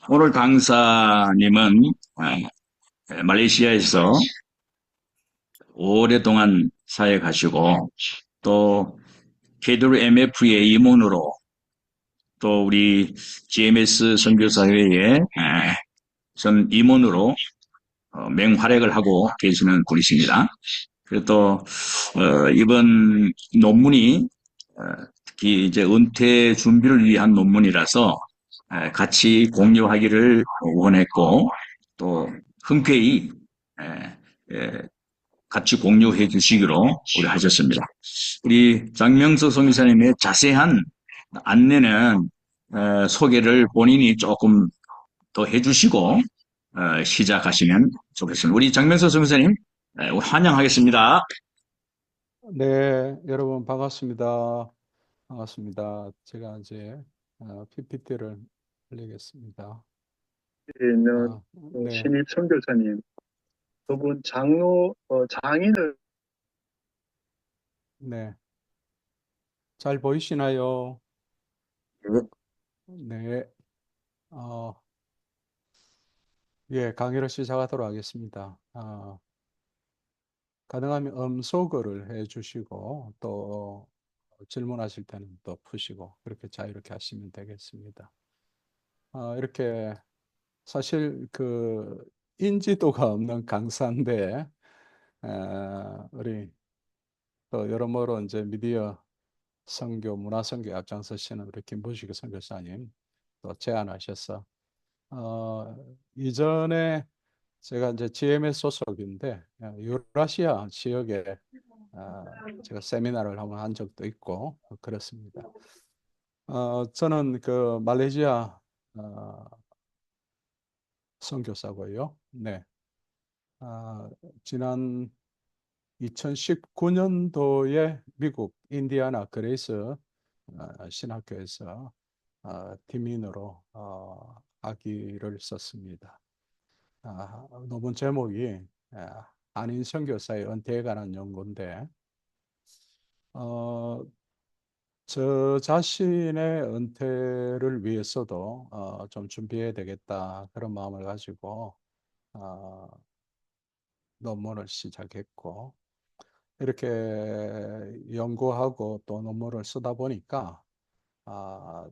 오늘 강사님은 말레이시아에서 오랫동안 사역하시고 또 KWMF의 임원으로 또 우리 GMS 선교사회의 전 임원으로 맹활약을 하고 계시는 분이십니다. 그리고 또 이번 논문이 특히 이제 은퇴 준비를 위한 논문이라서 같이 공유하기를 원했고 또 흔쾌히 같이 공유해 주시기로 우리 하셨습니다. 우리 장명석 선교사님의 자세한 안내는 소개를 본인이 조금 더 해주시고 시작하시면 좋겠습니다. 우리 장명석 선교사님 환영하겠습니다. 네, 여러분 반갑습니다. 반갑습니다. 제가 이제 PPT를 올리겠습니다. 있는 네, 신입 선교사님, 그분 장인을 네, 잘 보이시나요? 네, 어, 예, 강의를 시작하도록 하겠습니다. 가능하면 음소거를 해주시고 또 질문하실 때는 또 푸시고 그렇게 자유롭게 하시면 되겠습니다. 이렇게 사실 그 인지도가 없는 강사인데 우리 또 여러모로 이제 미디어 선교, 문화 선교에 앞장서시는 우리 김부식 선교사님 또 제안하셔서 이전에 제가 이제 GMS 소속인데 유라시아 지역에 제가 세미나를 한번 한 적도 있고 그렇습니다. 저는 그 말레이시아 선교사고요. 네. 지난 2019년도에 미국 인디애나 그레이스 신학교에서 팀인으로 학위를 썼습니다. 논문 제목이 한인 선교사의 은퇴에 관한 연구인데 저 자신의 은퇴를 위해서도 좀 준비해야 되겠다 그런 마음을 가지고 논문을 시작했고 이렇게 연구하고 또 논문을 쓰다 보니까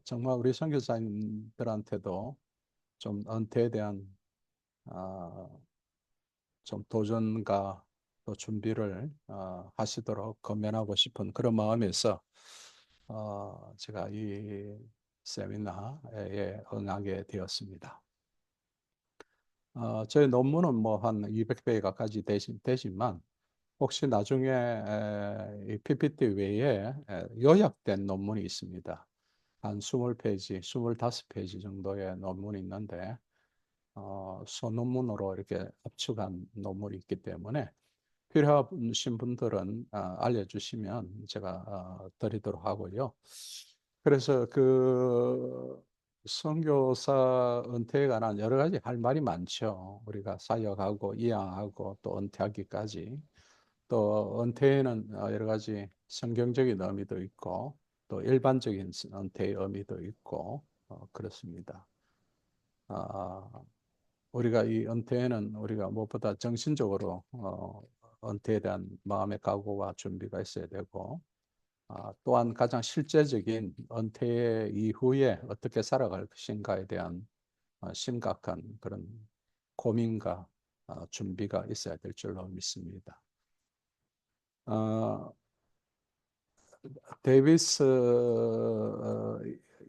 정말 우리 선교사님들한테도 좀 은퇴에 대한 아, 좀 도전과 또 준비를 하시도록 권면하고 싶은 그런 마음에서 제가 이 세미나에 응하게 되었습니다. 저희 논문은 뭐 한 200배 가까이 되지만 혹시 나중에 이 PPT 외에 요약된 논문이 있습니다. 한 20페이지, 25페이지 정도의 논문이 있는데 소논문으로 이렇게 압축한 논문이 있기 때문에 필요하신 분들은 알려주시면 제가 드리도록 하고요. 그래서 그 선교사 은퇴에 관한 여러 가지 할 말이 많죠. 우리가 사역하고 이양하고 또 은퇴하기까지. 또 은퇴에는 여러 가지 성경적인 의미도 있고 또 일반적인 은퇴의 의미도 있고 그렇습니다. 아, 우리가 이 은퇴에는 우리가 무엇보다 정신적으로 은퇴에 대한 마음의 각오와 준비가 있어야 되고 또한 가장 실제적인 은퇴 이후에 어떻게 살아갈 것인가에 대한 심각한 그런 고민과 준비가 있어야 될 줄로 믿습니다. 데이비스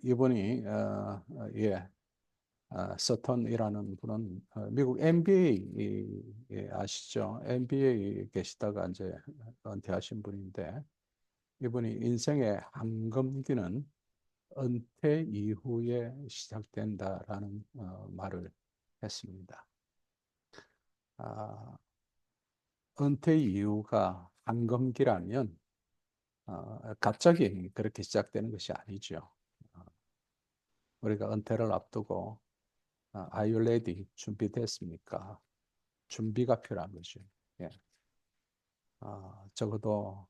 이분이 예, 서턴이라는 분은 미국 NBA 아시죠? NBA 계시다가 이제 은퇴하신 분인데 이분이 인생의 황금기는 은퇴 이후에 시작된다라는 말을 했습니다. 은퇴 이후가 황금기라면 갑자기 그렇게 시작되는 것이 아니죠. 우리가 은퇴를 앞두고 Are you ready? 준비됐습니까? 준비가 필요한 거죠. 예. 적어도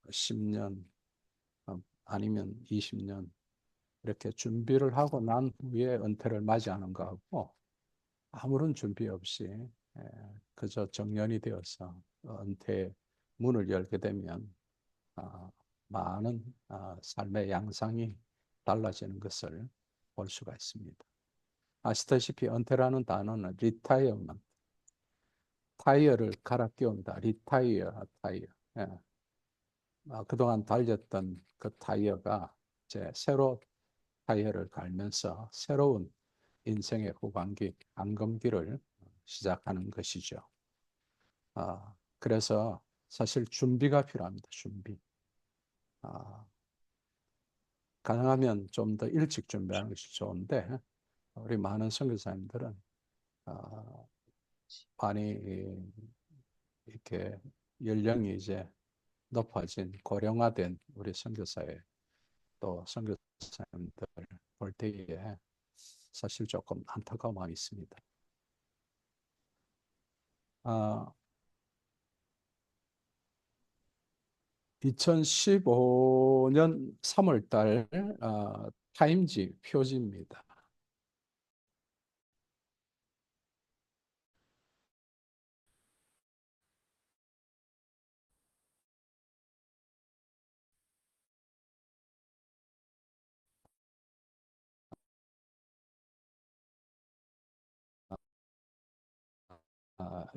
10년 아니면 20년 이렇게 준비를 하고 난 후에 은퇴를 맞이하는 거하고 아무런 준비 없이 그저 정년이 되어서 은퇴 문을 열게 되면 많은 삶의 양상이 달라지는 것을 볼 수가 있습니다. 아시다시피 은퇴라는 단어는 리타이어먼트, 타이어를 갈아 끼운다. 리타이어, 타이어. 예. 그동안 달렸던 그 타이어가 이제 새로 타이어를 갈면서 새로운 인생의 후반기, 안검기를 시작하는 것이죠. 그래서 사실 준비가 필요합니다. 준비. 가능하면 좀 더 일찍 준비하는 것이 좋은데 우리 많은 선교사님들은 많이 이렇게 연령이 이제 높아진 고령화된 우리 선교사의 또 선교사님들 볼 때에 사실 조금 안타까움이 있습니다. 2015년 3월 달 타임지 표지입니다.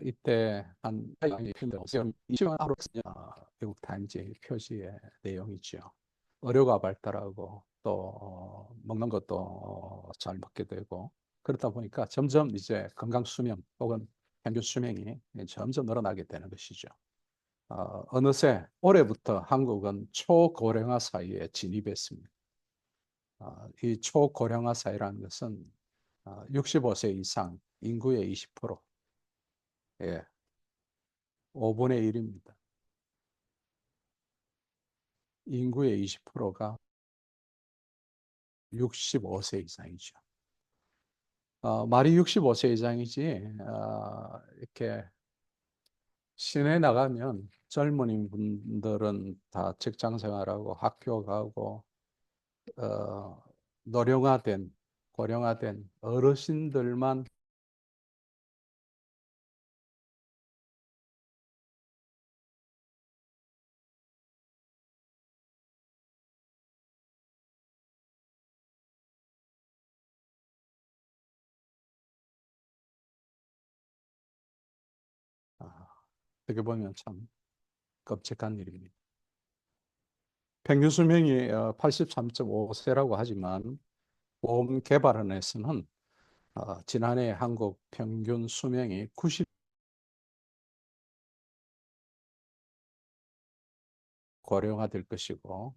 이때 한 20년 미국 타임지 표지의 내용이죠. 의료가 발달하고 또 먹는 것도 잘 먹게 되고 그러다 보니까 점점 이제 건강 수명 혹은 평균 수명이 점점 늘어나게 되는 것이죠. 어느새 올해부터 한국은 초고령화 사회에 진입했습니다. 이 초고령화 사회라는 것은 65세 이상 인구의 20%, 예, 5분의 1입니다. 인구의 20%가 65세 이상이죠. 말이 65세 이상이지, 이렇게 시내 나가면 젊은 분들은 다 직장 생활하고 학교 가고, 노령화된, 고령화된 어르신들만 어떻게 보면 참 끔찍한 일입니다. 평균 수명이 83.5세라고 하지만 보험개발원에서는 지난해 한국 평균 수명이 90 고령화될 것이고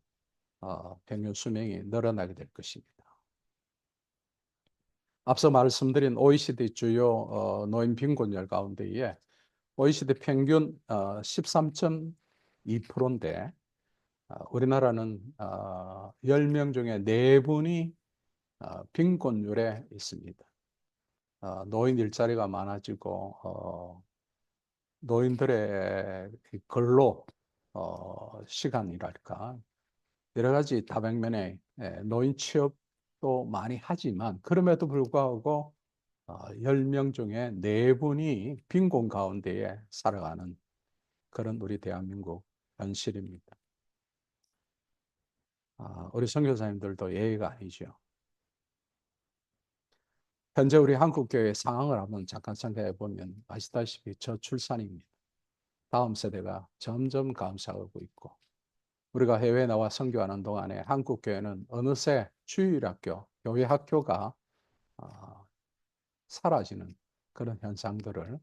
평균 수명이 늘어나게 될 것입니다. 앞서 말씀드린 OECD 주요 노인 빈곤율 가운데에 OECD 평균 13.2%인데 우리나라는 10명 중에 4분이 빈곤율에 있습니다. 노인 일자리가 많아지고 노인들의 근로 시간이랄까 여러 가지 다방면의 노인 취업도 많이 하지만 그럼에도 불구하고 10명 중에 4분이 빈곤 가운데에 살아가는 그런 우리 대한민국 현실입니다. 우리 선교사님들도 예의가 아니죠. 현재 우리 한국교회 상황을 한번 잠깐 생각해 보면 아시다시피 저출산입니다. 다음 세대가 점점 감소하고 있고 우리가 해외에 나와 선교하는 동안에 한국교회는 어느새 주일학교, 교회 학교가 사라지는 그런 현상들을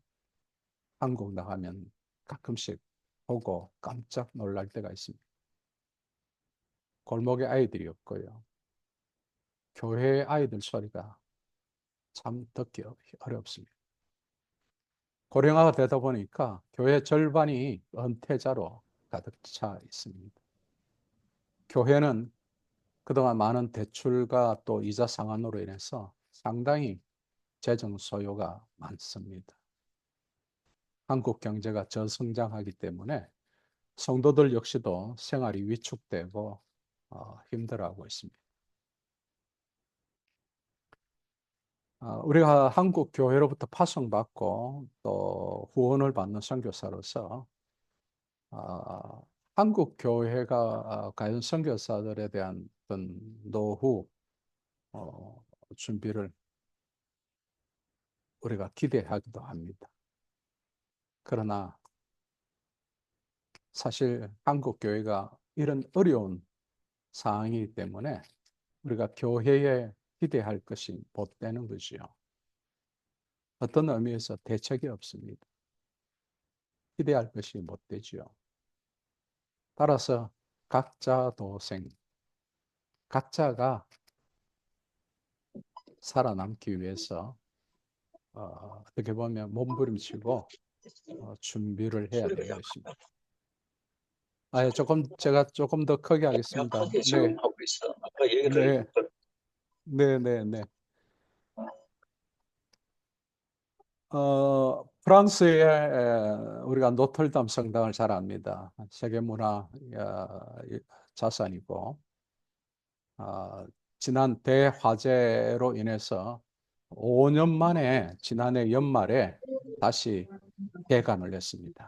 한국 나가면 가끔씩 보고 깜짝 놀랄 때가 있습니다. 골목에 아이들이 없고요. 교회 아이들 소리가 참 듣기 어렵습니다. 고령화가 되다 보니까 교회 절반이 은퇴자로 가득 차 있습니다. 교회는 그동안 많은 대출과 또 이자 상환으로 인해서 상당히 재정 소요가 많습니다. 한국 경제가 저성장하기 때문에 성도들 역시도 생활이 위축되고 힘들어하고 있습니다. 우리가 한국 교회로부터 파송받고 또 후원을 받는 선교사로서 아, 한국 교회가 과연 선교사들에 대한 어떤 노후 준비를 우리가 기대하기도 합니다. 그러나 사실 한국 교회가 이런 어려운 상황이기 때문에 우리가 교회에 기대할 것이 못 되는 것이요. 어떤 의미에서 대책이 없습니다. 기대할 것이 못 되지요. 따라서 각자 도생, 각자가 살아남기 위해서 어떻게 보면 몸부림치고 준비를 해야 되는 것입니다. 예, 제가 조금 더 크게 하겠습니다. 명확하게 네, 적용하고 있어. 아까 얘기를 네, 네, 네, 네. 프랑스의 우리가 노틀담 성당을 잘 압니다. 세계문화 자산이고, 지난 대화재로 인해서 5년 만에 지난해 연말에 다시 개관을 했습니다.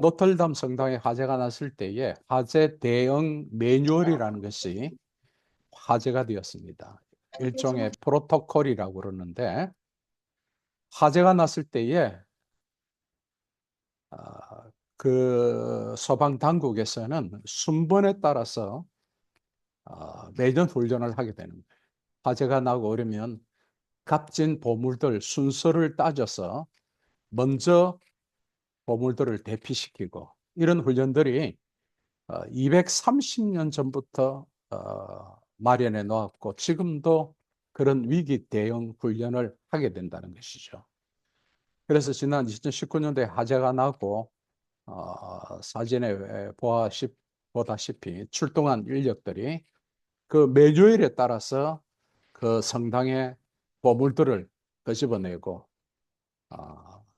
노틀담 성당에 화재가 났을 때에 화재 대응 매뉴얼이라는 것이 화제가 되었습니다. 일종의 프로토콜이라고 그러는데 화재가 났을 때에 그 소방 당국에서는 순번에 따라서 매년 훈련을 하게 되는 거예요. 화재가 나고 그러면 값진 보물들 순서를 따져서 먼저 보물들을 대피시키고 이런 훈련들이 230년 전부터 마련해 놓았고 지금도 그런 위기 대응 훈련을 하게 된다는 것이죠. 그래서 지난 2019년도에 화재가 나고 사진에 보다시피 출동한 인력들이 그 매뉴얼에 따라서 그 성당의 보물들을 끄집어내고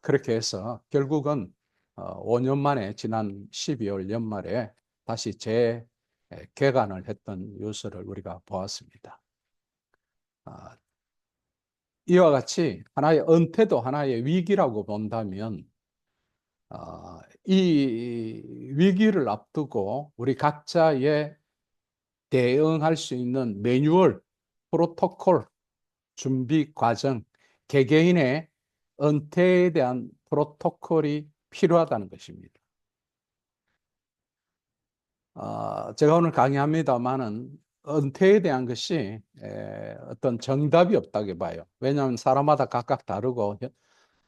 그렇게 해서 결국은 5년 만에 지난 12월 연말에 다시 재개관을 했던 뉴스를 우리가 보았습니다. 이와 같이 하나의 은퇴도 하나의 위기라고 본다면 이 위기를 앞두고 우리 각자의 대응할 수 있는 매뉴얼, 프로토콜, 준비 과정, 개개인의 은퇴에 대한 프로토콜이 필요하다는 것입니다. 제가 오늘 강의합니다만은 은퇴에 대한 것이 어떤 정답이 없다고 봐요. 왜냐하면 사람마다 각각 다르고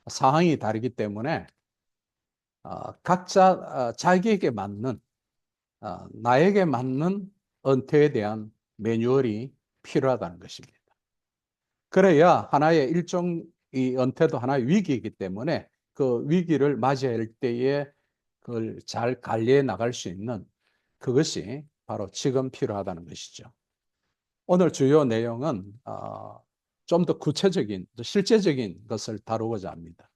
상황이 다르기 때문에 각자 자기에게 맞는 나에게 맞는 은퇴에 대한 매뉴얼이 필요하다는 것입니다. 그래야 하나의 이 은퇴도 하나의 위기이기 때문에 그 위기를 맞이할 때에 그걸 잘 관리해 나갈 수 있는 그것이 바로 지금 필요하다는 것이죠. 오늘 주요 내용은 좀 더 구체적인, 실제적인 것을 다루고자 합니다.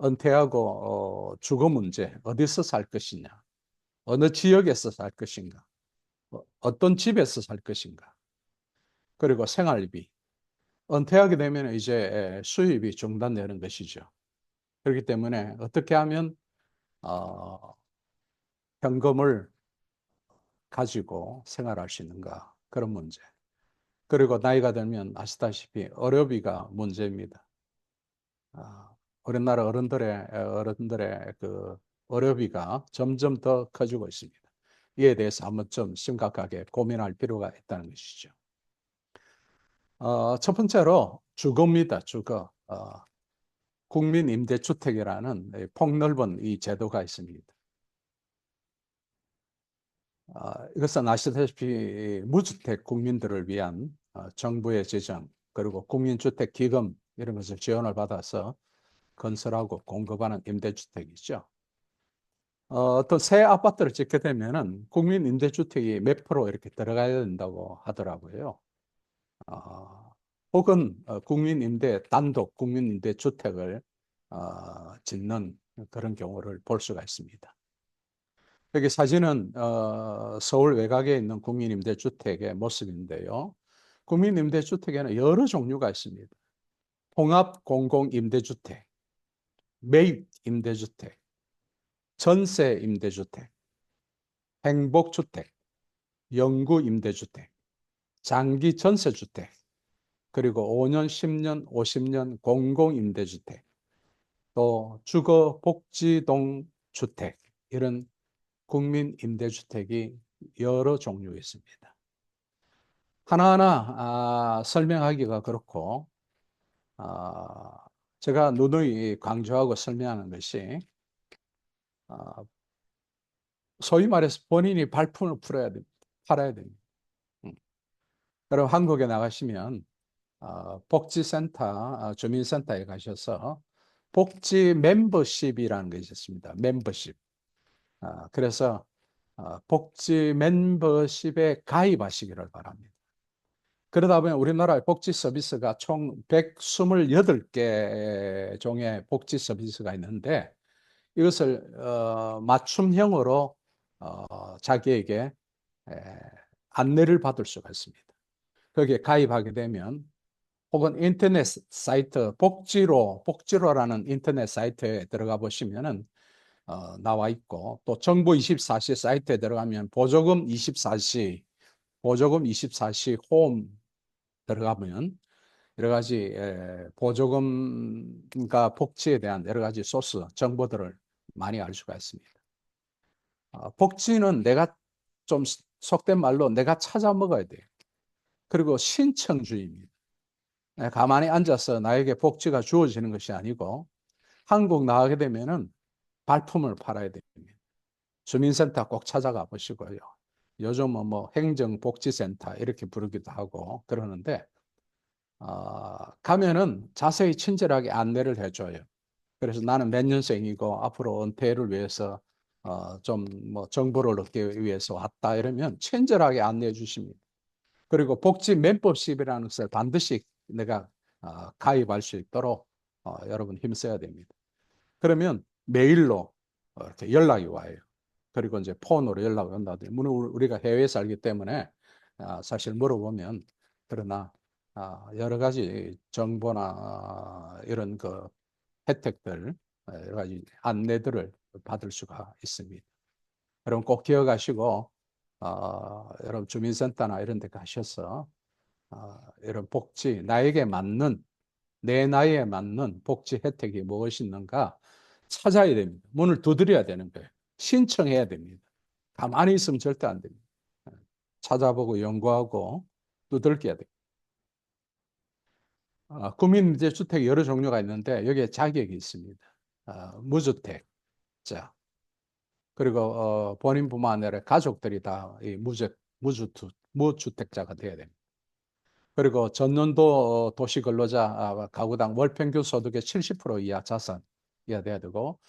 은퇴하고 주거 문제, 어디서 살 것이냐, 어느 지역에서 살 것인가, 어떤 집에서 살 것인가, 그리고 생활비. 은퇴하게 되면 이제 수입이 중단되는 것이죠. 그렇기 때문에 어떻게 하면 현금을 가지고 생활할 수 있는가 그런 문제. 그리고 나이가 들면 아시다시피 의료비가 문제입니다. 우리나라 어른들의 그 의료비가 점점 더 커지고 있습니다. 이에 대해서 한번 좀 심각하게 고민할 필요가 있다는 것이죠. 첫 번째로 주거입니다. 주거. 국민임대주택이라는 폭넓은 이 제도가 있습니다. 이것은 아시다시피 무주택 국민들을 위한 정부의 지정 그리고 국민주택기금 이런 것을 지원을 받아서 건설하고 공급하는 임대주택이죠. 어떤 새 아파트를 짓게 되면은 국민임대주택이 몇 프로 이렇게 들어가야 된다고 하더라고요. 혹은 단독 국민임대주택을 짓는 그런 경우를 볼 수가 있습니다. 여기 사진은 서울 외곽에 있는 국민임대주택의 모습인데요. 국민임대주택에는 여러 종류가 있습니다. 통합공공임대주택, 매입임대주택, 전세임대주택, 행복주택, 영구임대주택, 장기전세주택, 그리고 5년, 10년, 50년 공공임대주택, 또 주거복지동 주택, 이런 국민임대주택이 여러 종류 있습니다. 하나하나 설명하기가 그렇고, 제가 누누이 강조하고 설명하는 것이, 소위 말해서 본인이 발품을 팔아야 됩니다. 그럼 한국에 나가시면 복지센터, 주민센터에 가셔서 복지 멤버십이라는 것이 있습니다. 멤버십. 그래서 복지 멤버십에 가입하시기를 바랍니다. 그러다 보면 우리나라의 복지 서비스가 총 128개 종의 복지 서비스가 있는데, 이것을 맞춤형으로 자기에게 안내를 받을 수가 있습니다. 거기에 가입하게 되면, 혹은 인터넷 사이트 복지로라는 인터넷 사이트에 들어가 보시면은 나와 있고, 또 정부 24시 사이트에 들어가면 보조금 24시 홈 들어가면 여러 가지 보조금과 복지에 대한 여러 가지 소스 정보들을 많이 알 수가 있습니다. 복지는 내가 좀 속된 말로 내가 찾아 먹어야 돼요. 그리고 신청주의입니다. 가만히 앉아서 나에게 복지가 주어지는 것이 아니고, 한국 나가게 되면은 발품을 팔아야 됩니다. 주민센터 꼭 찾아가 보시고요. 요즘은 뭐 행정복지센터 이렇게 부르기도 하고 그러는데, 가면은 자세히 친절하게 안내를 해줘요. 그래서 나는 몇 년생이고 앞으로 은퇴를 위해서 좀 뭐 정보를 얻기 위해서 왔다 이러면 친절하게 안내해 주십니다. 그리고 복지 멤버십이라는 것을 반드시 내가 가입할 수 있도록 여러분 힘써야 됩니다. 그러면 메일로 이렇게 연락이 와요. 그리고 이제 폰으로 연락이 온다든지, 물론 우리가 해외에 살기 때문에 사실 물어보면, 그러나 여러 가지 정보나 이런 그 혜택들, 여러 가지 안내들을 받을 수가 있습니다. 여러분 꼭 기억하시고, 여러분 주민센터나 이런 데 가셔서 이런 복지, 내 나이에 맞는 복지 혜택이 무엇이 있는가 찾아야 됩니다. 문을 두드려야 되는 거예요. 신청해야 됩니다. 가만히 있으면 절대 안 됩니다. 찾아보고 연구하고 두들겨야 돼요. 국민임대주택 여러 종류가 있는데 여기에 자격이 있습니다. 무주택자, 그리고 본인뿐만 아니라 가족들이 다 이 무주택자가 돼야 됩니다. 그리고 전년도 도시근로자 가구당 월평균 소득의 70% 이하 자산이어야 되고,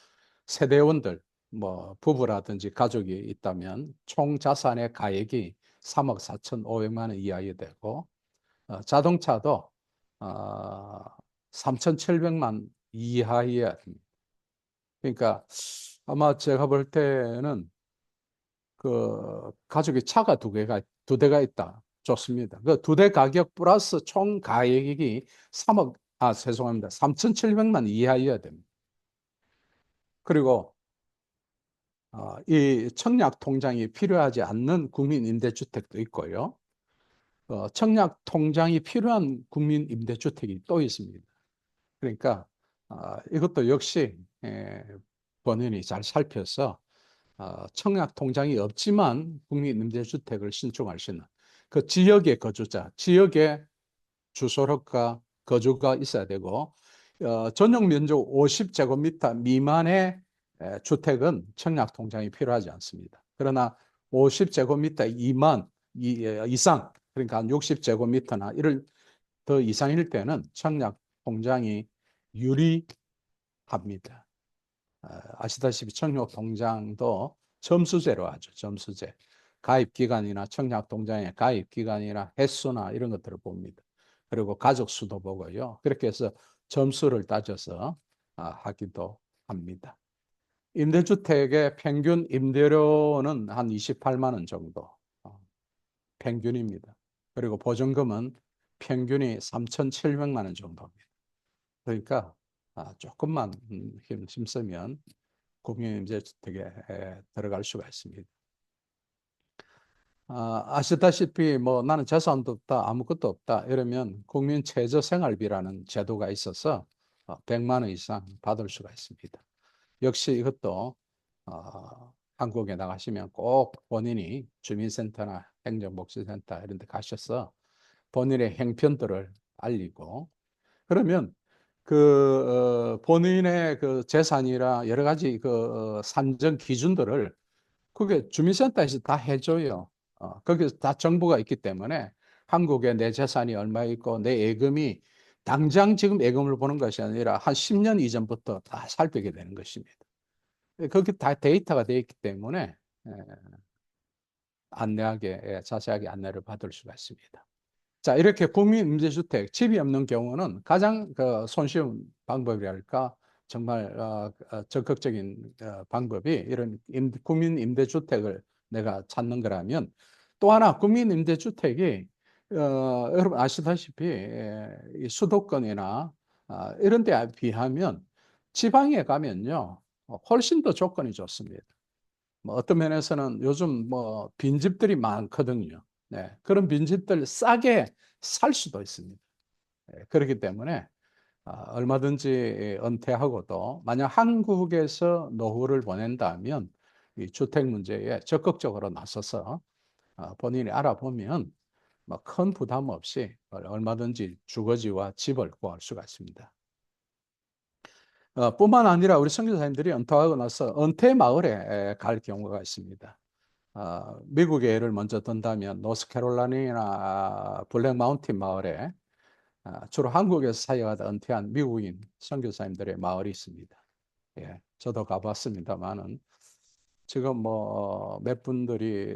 세대원들, 뭐 부부라든지 가족이 있다면 총 자산의 가액이 3억 4,500만 원 이하여야 되고, 자동차도 3,700만 이하여야 됩니다. 그러니까 아마 제가 볼 때는 그 가족이 차가 두 대가 있다. 좋습니다. 그 두 대 가격 플러스 총 가액이 3,700만 이하여야 됩니다. 그리고 이 청약 통장이 필요하지 않는 국민 임대주택도 있고요. 청약 통장이 필요한 국민 임대주택이 또 있습니다. 그러니까 이것도 역시 본인이 잘 살펴서 청약 통장이 없지만 국민 임대주택을 신청할 수 있는 그 지역의 거주자, 지역의 주소록과 거주가 있어야 되고, 전용 면적 50제곱미터 미만의 주택은 청약 통장이 필요하지 않습니다. 그러나 50제곱미터 이상, 그러니까 한 60제곱미터나 이를 더 이상일 때는 청약 통장이 유리합니다. 아시다시피 청약 통장도 점수제로 하죠. 점수제. 가입 기간이나 청약 통장의 가입 기간이나 횟수나 이런 것들을 봅니다. 그리고 가족 수도 보고요. 그렇게 해서 점수를 따져서 하기도 합니다. 임대주택의 평균 임대료는 한 28만 원 정도 평균입니다. 그리고 보증금은 평균이 3,700만 원 정도입니다. 그러니까 조금만 힘쓰면 국민임대주택에 들어갈 수가 있습니다. 아시다시피 뭐 나는 재산도 없다, 아무것도 없다 이러면 국민 최저생활비라는 제도가 있어서 100만 원 이상 받을 수가 있습니다. 역시 이것도 한국에 나가시면 꼭 본인이 주민센터나 행정복지센터 이런 데 가셔서 본인의 형편들을 알리고, 그러면 본인의 그 재산이라 여러 가지 산정 기준들을 그게 주민센터에서 다 해줘요. 거기서 다 정보가 있기 때문에 한국에 내 재산이 얼마 있고 내 예금이 당장 지금 예금을 보는 것이 아니라 한 10년 이전부터 다 살피게 되는 것입니다. 거기 다 데이터가 되어 있기 때문에 자세하게 안내를 받을 수가 있습니다. 자, 이렇게 국민임대주택, 집이 없는 경우는 가장 손쉬운 방법이랄까, 정말 적극적인 방법이 이런 국민임대주택을 내가 찾는 거라면, 또 하나 국민임대주택이 여러분 아시다시피 이 수도권이나 이런 데 비하면 지방에 가면요 훨씬 더 조건이 좋습니다. 뭐 어떤 면에서는 요즘 뭐 빈집들이 많거든요. 네, 그런 빈집들 싸게 살 수도 있습니다. 그렇기 때문에 얼마든지 은퇴하고도 만약 한국에서 노후를 보낸다면 이 주택 문제에 적극적으로 나서서 본인이 알아보면 뭐 큰 부담 없이 얼마든지 주거지와 집을 구할 수가 있습니다. 뿐만 아니라 우리 선교사님들이 은퇴하고 나서 은퇴 마을에 갈 경우가 있습니다. 미국의 예를 먼저 든다면 노스캐롤라이나 블랙 마운틴 마을에 주로 한국에서 사역하다 은퇴한 미국인 선교사님들의 마을이 있습니다. 예, 저도 가봤습니다만은 지금 뭐 몇 분들이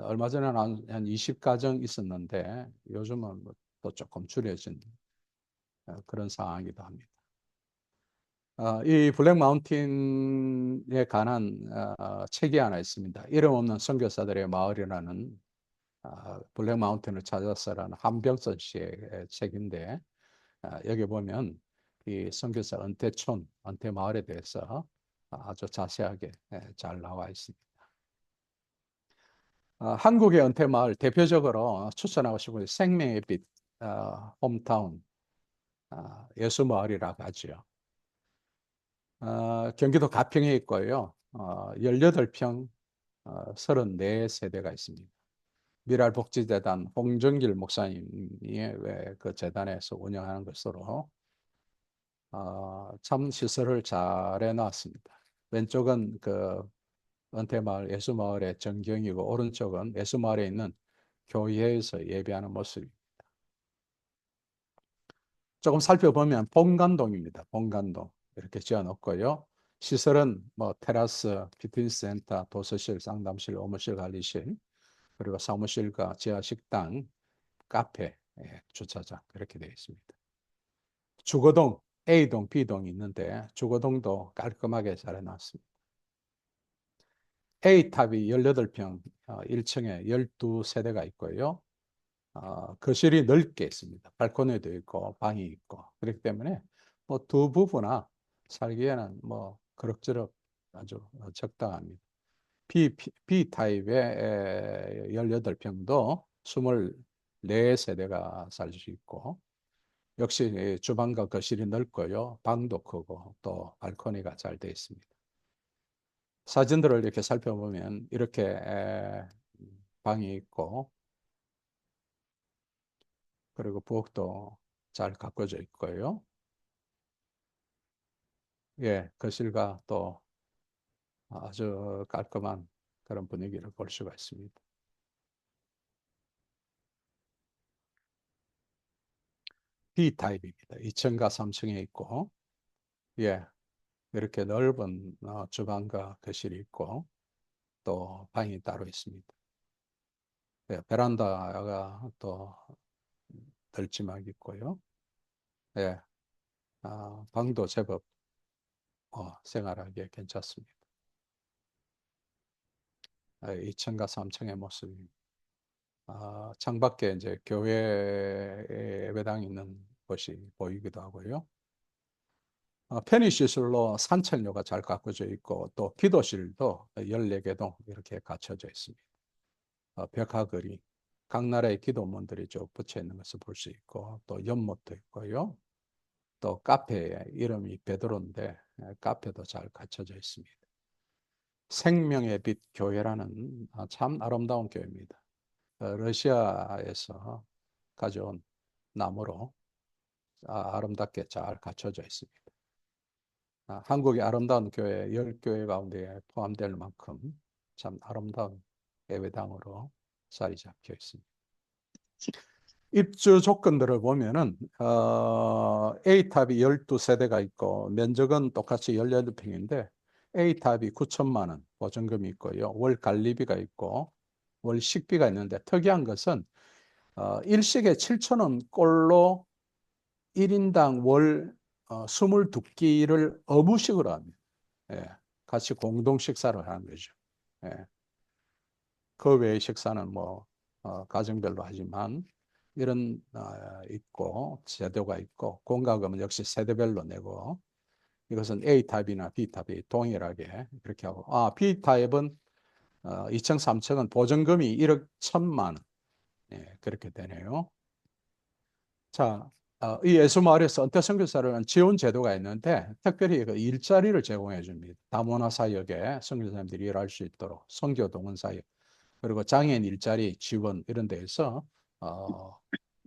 얼마 전에는 한 20가정 있었는데 요즘은 또 조금 줄여진 그런 상황이기도 합니다. 이 블랙 마운틴에 관한 책이 하나 있습니다. 이름 없는 선교사들의 마을이라는 블랙 마운틴을 찾아서라는 한병선 씨의 책인데 여기 보면 이 선교사 은퇴촌, 은퇴 마을에 대해서 아주 자세하게 잘 나와 있습니다. 한국의 은퇴 마을 대표적으로 추천하고 싶은 생명의 빛 홈타운 예수 마을이라고 하죠. 경기도 가평에 있고요. 18평 34세대가 있습니다. 미랄복지재단 홍정길 목사님이 그 재단에서 운영하는 것으로 참 시설을 잘 해놨습니다. 왼쪽은 그 은퇴마을 예수마을의 전경이고 오른쪽은 예수마을에 있는 교회에서 예배하는 모습입니다. 조금 살펴보면 본관동입니다. 본관동 이렇게 지어놓고요. 시설은 뭐 테라스, 피트니스 센터, 도서실, 상담실, 업무실, 관리실, 그리고 사무실과 지하 식당, 카페, 주차장 이렇게 되어 있습니다. 주거동 A동, B동이 있는데 주거동도 깔끔하게 잘 해놨습니다. A탑이 18평, 1층에 12세대가 있고요. 거실이 넓게 있습니다. 발코니도 있고 방이 있고 그렇기 때문에 뭐 두 부부나 살기에는 뭐 그럭저럭 아주 적당합니다. B타입의 18평도 24세대가 살 수 있고 역시 주방과 거실이 넓고요. 방도 크고 또 발코니가 잘 되어 있습니다. 사진들을 이렇게 살펴보면 이렇게 방이 있고 그리고 부엌도 잘 가꿔져 있고요. 예, 거실과 또 아주 깔끔한 그런 분위기를 볼 수가 있습니다. B타입입니다. 2층과 3층에 있고, 예, 이렇게 넓은 주방과 거실이 있고, 또 방이 따로 있습니다. 예, 베란다가 또 덜지막 있고요. 예, 방도 제법 생활하기에 괜찮습니다. 2층과 3층의 모습입니다. 창밖에 이제 교회 예배당이 있는 곳이 보이기도 하고요. 편의시설로 산책로가 잘 갖춰져 있고 또 기도실도 14개동 이렇게 갖춰져 있습니다. 벽화글이 각 나라의 기도문들이 쭉 붙여 있는 것을 볼 수 있고 또 연못도 있고요. 또 카페의 이름이 베드로인데 카페도 잘 갖춰져 있습니다. 생명의 빛 교회라는 참 아름다운 교회입니다. 러시아에서 가져온 나무로 아름답게 잘 갖춰져 있습니다. 한국의 아름다운 교회 10교회 가운데 포함될 만큼 참 아름다운 예배당으로 자리 잡혀 있습니다. 입주 조건들을 보면은 A탑이 12세대가 있고 면적은 똑같이 18평인데 A탑이 9천만 원 보증금이 있고요. 월 관리비가 있고 월 식비가 있는데 특이한 것은 일식에 7천 원 꼴로 1인당 월 22끼를 어부식으로 합니다. 예, 같이 공동 식사를 하는 거죠. 예. 그 외의 식사는 뭐 가정별로 하지만 이런 있고 제도가 있고 공과금은 역시 세대별로 내고 이것은 A탑이나 B탑이 동일하게 그렇게 하고 B타입은 2층, 3층은 보증금이 1억 1천만 원 그렇게 되네요. 자, 이 예수마을에서 은퇴 선교사를 지원 제도가 있는데 특별히 그 일자리를 제공해 줍니다. 다문화 사역에 선교사님들이 일할 수 있도록 선교 동원 사역 그리고 장애인 일자리 지원 이런 데에서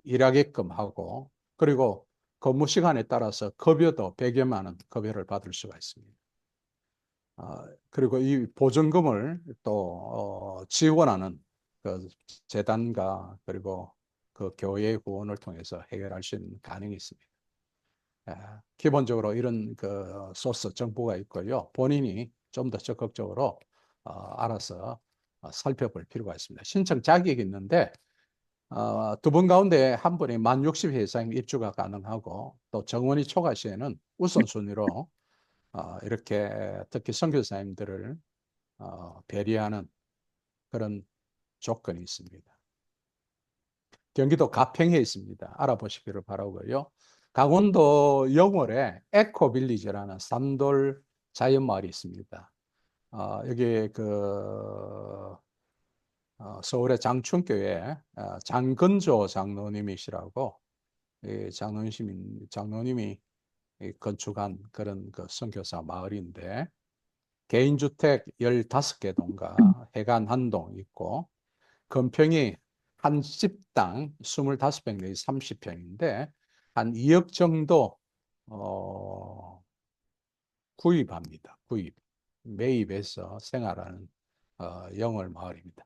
일하게끔 하고 그리고 근무 시간에 따라서 급여도 100여만 원 급여를 받을 수가 있습니다. 그리고 이 보증금을 또 지원하는 그 재단과 그리고 그 교회 후원을 통해서 해결할 수 있는 가능이 있습니다. 기본적으로 이런 그 소스 정보가 있고요. 본인이 좀 더 적극적으로 알아서 살펴볼 필요가 있습니다. 신청 자격이 있는데 두 분 가운데 한 분이 만 60세 이상 입주가 가능하고 또 정원이 초과 시에는 우선순위로 이렇게 특히 선교사님들을 배려하는 그런 조건이 있습니다. 경기도 가평에 있습니다. 알아보시기를 바라고요. 강원도 영월에 에코빌리지라는 산돌 자연마을이 있습니다. 여기 그 서울의 장충교회 장근조 장로님이시라고 장로님이 건축한 그런 그 선교사 마을인데 개인주택 15개 동과 해관 한 동 있고 건평이 한 집당 25평 내지 30평인데 한 2억 정도 구입합니다. 매입해서 생활하는 영월 마을입니다.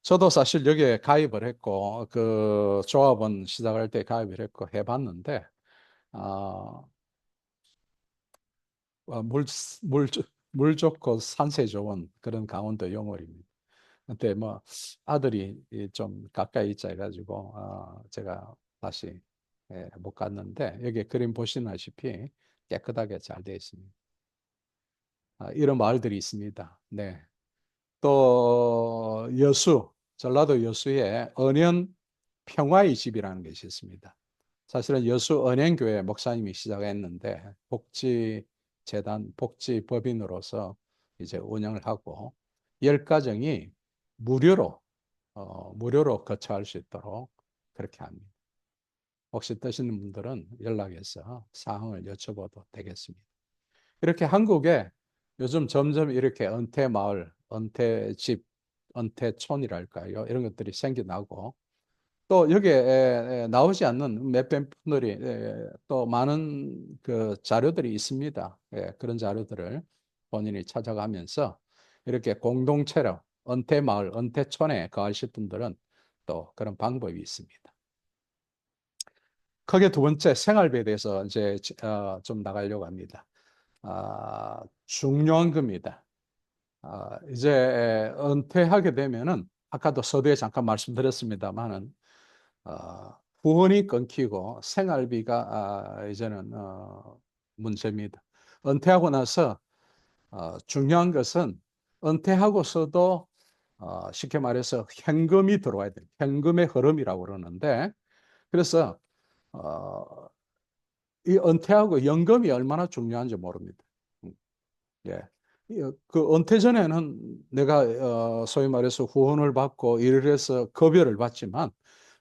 저도 사실 여기에 가입을 했고 그 조합원 시작할 때 가입을 했고 해봤는데 물, 물, 물 좋고 산세 좋은 그런 강원도 영월입니다. 근데 뭐 아들이 좀 가까이 있자 해가지고 제가 다시 못 갔는데 여기 그림 보시다시피 깨끗하게 잘 되어 있습니다. 이런 마을들이 있습니다. 네. 또 전라도 여수에 언현 평화의 집이라는 것이 있습니다. 사실은 여수 언행교회 목사님이 시작했는데 복지재단 복지법인으로서 이제 운영을 하고 10가정이 무료로 거처할 수 있도록 그렇게 합니다. 혹시 뜨시는 분들은 연락해서 사항을 여쭤봐도 되겠습니다. 이렇게 한국에 요즘 점점 이렇게 은퇴마을, 은퇴집, 은퇴촌이랄까요? 이런 것들이 생겨나고 또 여기에 나오지 않는 몇몇 분들이 또 많은 그 자료들이 있습니다. 그런 자료들을 본인이 찾아가면서 이렇게 공동체로 은퇴마을, 은퇴촌에 거하실 분들은 또 그런 방법이 있습니다. 크게 두 번째 생활비에 대해서 이제 좀 나가려고 합니다. 중요한 겁니다. 이제 은퇴하게 되면은 아까도 서두에 잠깐 말씀드렸습니다만은 후원이 끊기고 생활비가 이제는 문제입니다. 은퇴하고 나서 중요한 것은 은퇴하고서도 쉽게 말해서 현금이 들어와야 돼요. 현금의 흐름이라고 그러는데, 그래서 이 은퇴하고 연금이 얼마나 중요한지 모릅니다. 예. 그 은퇴 전에는 내가 소위 말해서 후원을 받고 일을 해서 급여를 받지만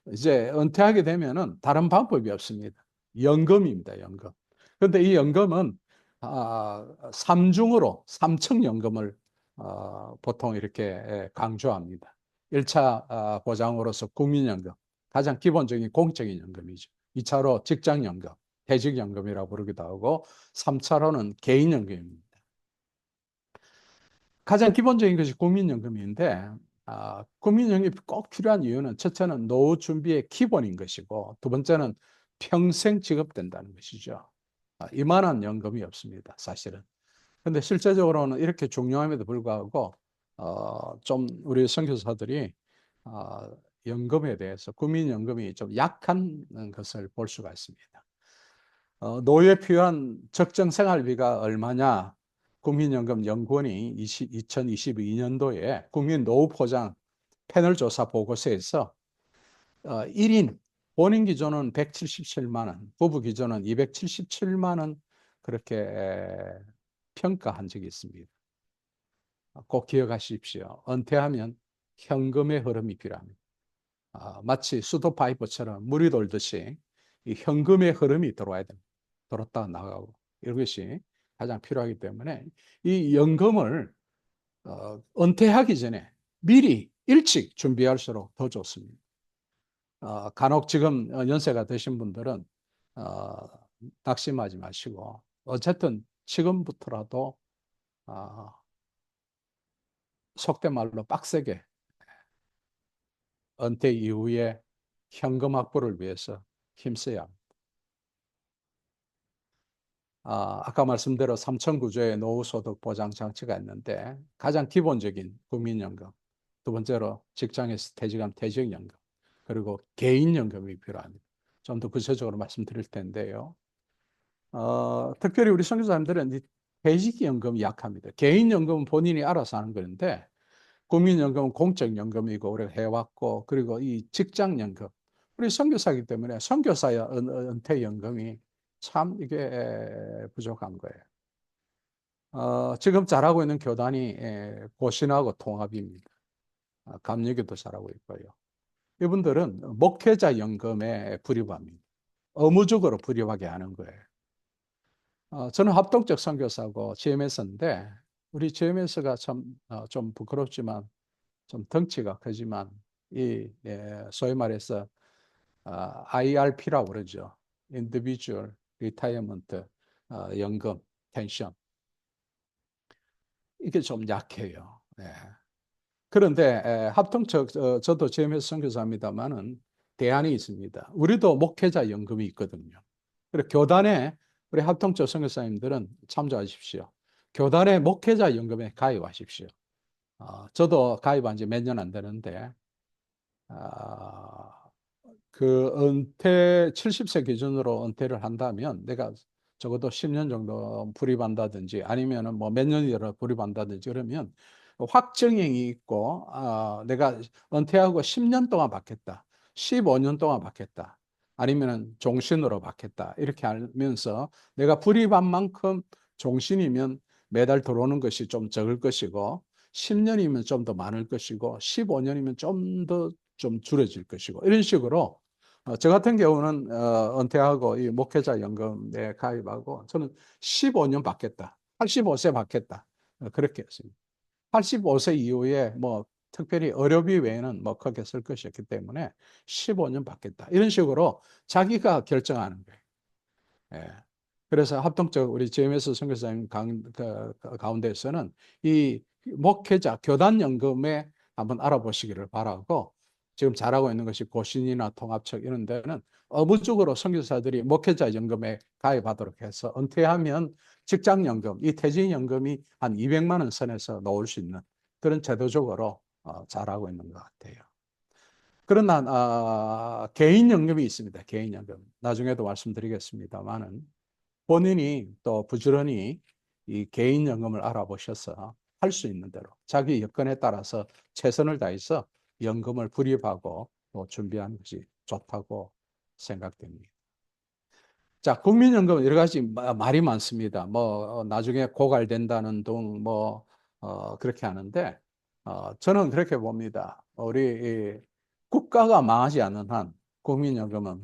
이제 은퇴하게 되면은 다른 방법이 없습니다. 연금입니다, 연금. 그런데 이 연금은 삼중으로 삼층 연금을 보통 이렇게 강조합니다. 1차 보장으로서 국민연금, 가장 기본적인 공적인 연금이죠. 2차로 직장연금, 퇴직연금이라고 부르기도 하고 3차로는 개인연금입니다. 가장 기본적인 것이 국민연금인데 국민연금이 꼭 필요한 이유는 첫째는 노후 준비의 기본인 것이고 두 번째는 평생 지급된다는 것이죠. 이만한 연금이 없습니다, 사실은. 근데 실제적으로는 이렇게 중요함에도 불구하고 좀 우리 선교사들이 연금에 대해서 국민연금이 좀 약한 것을 볼 수가 있습니다. 노후에 필요한 적정 생활비가 얼마냐? 국민연금 연구원이 2022년도에 국민 노후 포장 패널 조사 보고서에서 1인 본인 기준은 177만 원, 부부 기준은 277만 원 그렇게 평가한 적이 있습니다. 꼭 기억하십시오. 은퇴하면 현금의 흐름이 필요합니다. 마치 수도 파이프처럼 물이 돌듯이 이 현금의 흐름이 들어와야 됩니다. 들었다 나가고 이것이 가장 필요하기 때문에 이 연금을 은퇴하기 전에 미리 일찍 준비할수록 더 좋습니다. 간혹 지금 연세가 드신 분들은 낙심하지 마시고 어쨌든 지금부터라도 속된 말로 빡세게 은퇴 이후에 현금 확보를 위해서 힘써야 합니다. 아까 말씀대로 3천9조의 노후소득 보장 장치가 있는데 가장 기본적인 국민연금, 두 번째로 직장에서 퇴직한 퇴직연금, 그리고 개인연금이 필요합니다. 좀 더 구체적으로 말씀드릴 텐데요. 특별히 우리 선교사님들은 이 퇴직연금이 약합니다. 개인연금은 본인이 알아서 하는 건데 국민연금은 공적연금이고 우리가 해왔고 그리고 이 직장연금 우리 선교사이기 때문에 선교사의 은퇴연금이 참 이게 부족한 거예요. 지금 잘하고 있는 교단이 고신하고 통합입니다. 감리교도 잘하고 있고요. 이분들은 목회자 연금에 불입합니다. 의무적으로 불입하게 하는 거예요. 저는 합동적 선교사고 GMS인데 우리 GMS가 참 좀 부끄럽지만 좀 덩치가 크지만 이 소위 말해서 IRP라고 그러죠. Individual Retirement 연금, 펜션. 이게 좀 약해요. 그런데 합동적 저도 GMS 선교사입니다만은 대안이 있습니다. 우리도 목회자 연금이 있거든요. 그래서 교단에 우리 합동적 선교사님들은 참조하십시오. 교단의 목회자 연금에 가입하십시오. 저도 가입한 지 몇 년 안 되는데 그 은퇴 70세 기준으로 은퇴를 한다면 내가 적어도 10년 정도 불입한다든지 아니면은 뭐 몇 년이라도 불입한다든지 그러면 확정액이 있고 내가 은퇴하고 10년 동안 받겠다. 15년 동안 받겠다. 아니면은 종신으로 받겠다. 이렇게 하면서 내가 불입한 만큼 종신이면 매달 들어오는 것이 좀 적을 것이고 10년이면 좀 더 많을 것이고 15년이면 좀 줄어질 것이고 이런 식으로 저 같은 경우는 은퇴하고 이 목회자 연금에 가입하고 저는 15년 받겠다. 85세 받겠다. 그렇게 했습니다. 85세 이후에 뭐 특별히 의료비 외에는 뭐 크게 쓸 것이 없기 때문에 15년 받겠다. 이런 식으로 자기가 결정하는 거예요. 예. 그래서 합동적 우리 GMS 선교사님 가운데서는 이 목회자 교단연금에 한번 알아보시기를 바라고 지금 잘하고 있는 것이 고신이나 통합청 이런 데는 의무적으로 선교사들이 목회자 연금에 가입하도록 해서 은퇴하면 직장연금, 이 퇴직연금이 한 200만 원 선에서 놓을 수 있는 그런 제도적으로 잘하고 있는 것 같아요. 그러나 개인연금이 있습니다. 개인연금. 나중에도 말씀드리겠습니다만은 본인이 또 부지런히 이 개인연금을 알아보셔서 할 수 있는 대로 자기 여건에 따라서 최선을 다해서 연금을 불입하고 또 준비하는 것이 좋다고 생각됩니다. 자, 국민연금은 여러 가지 말이 많습니다. 뭐 나중에 고갈된다는 등 뭐 그렇게 하는데 저는 그렇게 봅니다. 우리 이 국가가 망하지 않는 한 국민연금은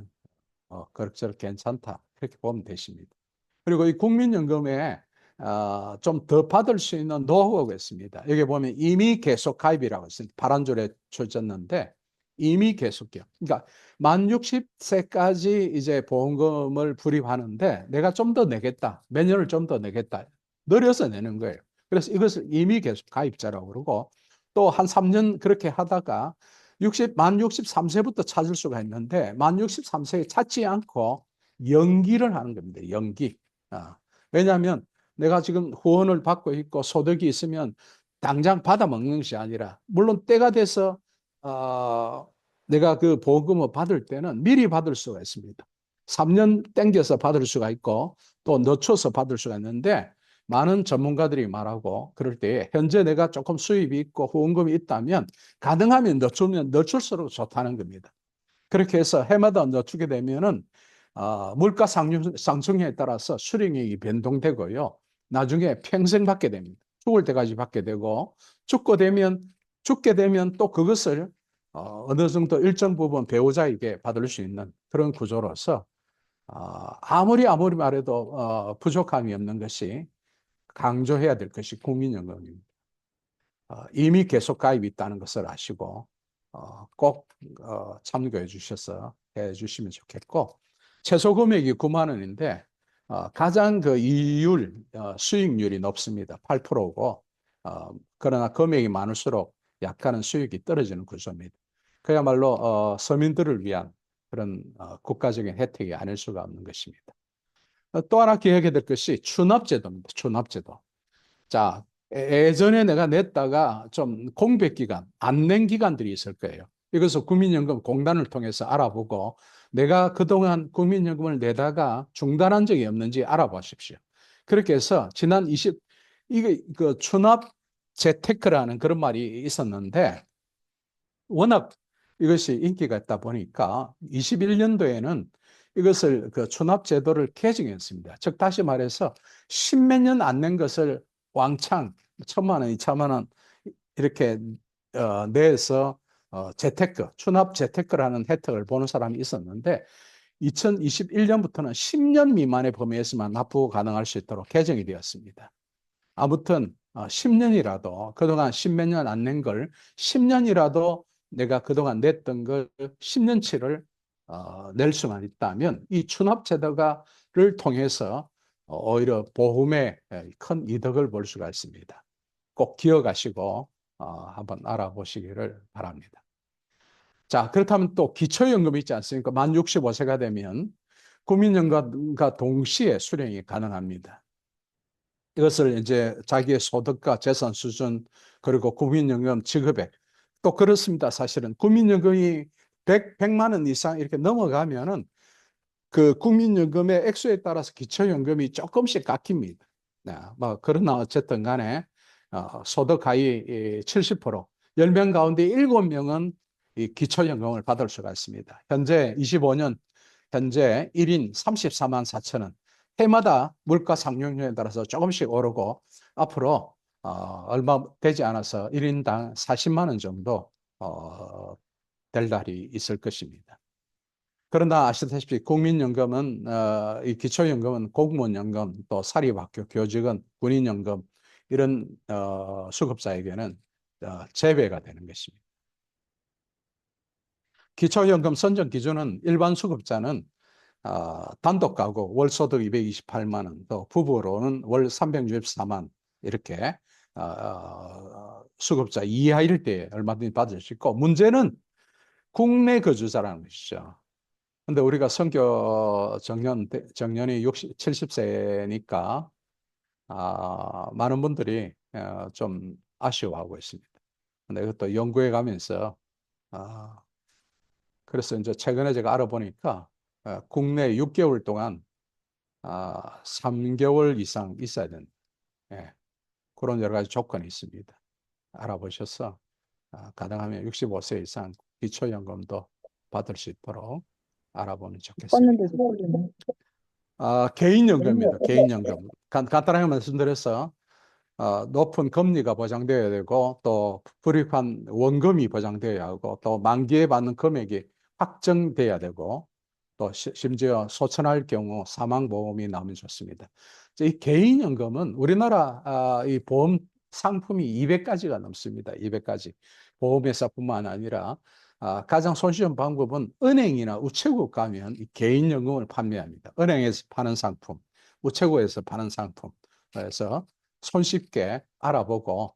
그럭저럭 괜찮다 그렇게 보면 되십니다. 그리고 이 국민연금에 좀 더 받을 수 있는 노하우가 있습니다. 여기 보면 이미 계속 가입이라고 있습니다. 파란 줄에 쳐졌는데 이미 계속요. 그러니까 만 60세까지 이제 보험금을 불입하는데 내가 좀 더 내겠다. 몇 년을 좀 더 내겠다. 늘려서 내는 거예요. 그래서 이것을 이미 계속 가입자라고 그러고 또 한 3년 그렇게 하다가 만 63세부터 찾을 수가 있는데 만 63세에 찾지 않고 연기를 하는 겁니다. 연기. 왜냐하면 내가 지금 후원을 받고 있고 소득이 있으면 당장 받아 먹는 것이 아니라 물론 때가 돼서 내가 그 보험금을 받을 때는 미리 받을 수가 있습니다. 3년 땡겨서 받을 수가 있고 또 늦춰서 받을 수가 있는데 많은 전문가들이 말하고 그럴 때 현재 내가 조금 수입이 있고 후원금이 있다면 가능하면 늦추면 늦출수록 좋다는 겁니다. 그렇게 해서 해마다 늦추게 되면은 물가 상승에 따라서 수령액이 변동되고요. 나중에 평생 받게 됩니다. 죽을 때까지 받게 되고 죽게 되면 또 그것을 어느 정도 일정 부분 배우자에게 받을 수 있는 그런 구조로서 아무리 말해도 부족함이 없는 것이 강조해야 될 것이 국민연금입니다. 이미 계속 가입이 있다는 것을 아시고 꼭 참고해 주셔서 해 주시면 좋겠고 최소 금액이 9만 원인데 가장 그 이율 수익률이 높습니다. 8%고 그러나 금액이 많을수록 약간은 수익이 떨어지는 구조입니다. 그야말로 서민들을 위한 그런 국가적인 혜택이 아닐 수가 없는 것입니다. 또 하나 기억해야 될 것이 추납제도입니다. 추납제도. 자, 예전에 내가 냈다가 좀 공백 기간, 안 낸 기간들이 있을 거예요. 이것을 국민연금 공단을 통해서 알아보고 내가 그동안 국민연금을 내다가 중단한 적이 없는지 알아보십시오. 그렇게 해서 지난 이게 그 추납 재테크라는 그런 말이 있었는데 워낙 이것이 인기가 있다 보니까 21년도에는 이것을 그 추납 제도를 개정했습니다. 즉 다시 말해서 십몇 년 안 낸 것을 왕창 1,000만 원, 2천만 원 이렇게 내서 재테크, 추납 재테크라는 혜택을 보는 사람이 있었는데 2021년부터는 10년 미만의 범위에서만 납부 가능할 수 있도록 개정이 되었습니다. 아무튼 10년이라도 그동안 십몇 년 안 낸 걸 10년이라도 내가 그동안 냈던 걸 10년치를 낼 수만 있다면 이 추납제도를 통해서 오히려 보험에 큰 이득을 볼 수가 있습니다. 꼭 기억하시고 한번 알아보시기를 바랍니다. 자, 그렇다면 또 기초연금이 있지 않습니까? 만 65세가 되면 국민연금과 동시에 수령이 가능합니다. 이것을 이제 자기의 소득과 재산 수준 그리고 국민연금 지급액 또 그렇습니다. 사실은 국민연금이 100만 원 이상 이렇게 넘어가면은 그 국민연금의 액수에 따라서 기초연금이 조금씩 깎입니다. 뭐 그러나 어쨌든 간에 소득 하위 70% 10명 가운데 7명은 이 기초연금을 받을 수가 있습니다. 현재 25년 현재 1인 34만 4천 원. 해마다 물가 상승률에 따라서 조금씩 오르고 앞으로 얼마 되지 않아서 1인당 40만 원 정도 될 날이 있을 것입니다. 그러나 아시다시피 국민연금은 이 기초연금은 공무원연금 또 사립학교 교직원 군인연금 이런 수급자에게는 제외가 되는 것입니다. 기초연금 선정 기준은 일반 수급자는 단독 가구 월 소득 228만 원, 또 부부로는 월 364만 이렇게 수급자 이하일 때 얼마든지 받을 수 있고 문제는 국내 거주자라는 것이죠. 근데 우리가 선교 정년이 70세니까 많은 분들이 좀 아쉬워하고 있습니다. 근데 이것도 연구해 가면서 그래서 이제 최근에 제가 알아보니까 국내 6개월 동안 3개월 이상 있어야 된다. 예. 그런 여러 가지 조건이 있습니다. 알아보셔서 가능하면 65세 이상 기초연금도 받을 수 있도록 알아보면 좋겠습니다. 개인연금입니다. 개인연금. 간단하게 말씀드려서 높은 금리가 보장되어야 되고 또 불입한 원금이 보장되어야 하고 또 만기에 받는 금액이 확정돼야 되고 또 심지어 소천할 경우 사망보험이 나오면 좋습니다. 이 개인연금은 우리나라 이 보험 상품이 200가지가 넘습니다. 200가지. 보험회사뿐만 아니라 가장 손쉬운 방법은 은행이나 우체국 가면 이 개인연금을 판매합니다. 은행에서 파는 상품, 우체국에서 파는 상품. 그래서 손쉽게 알아보고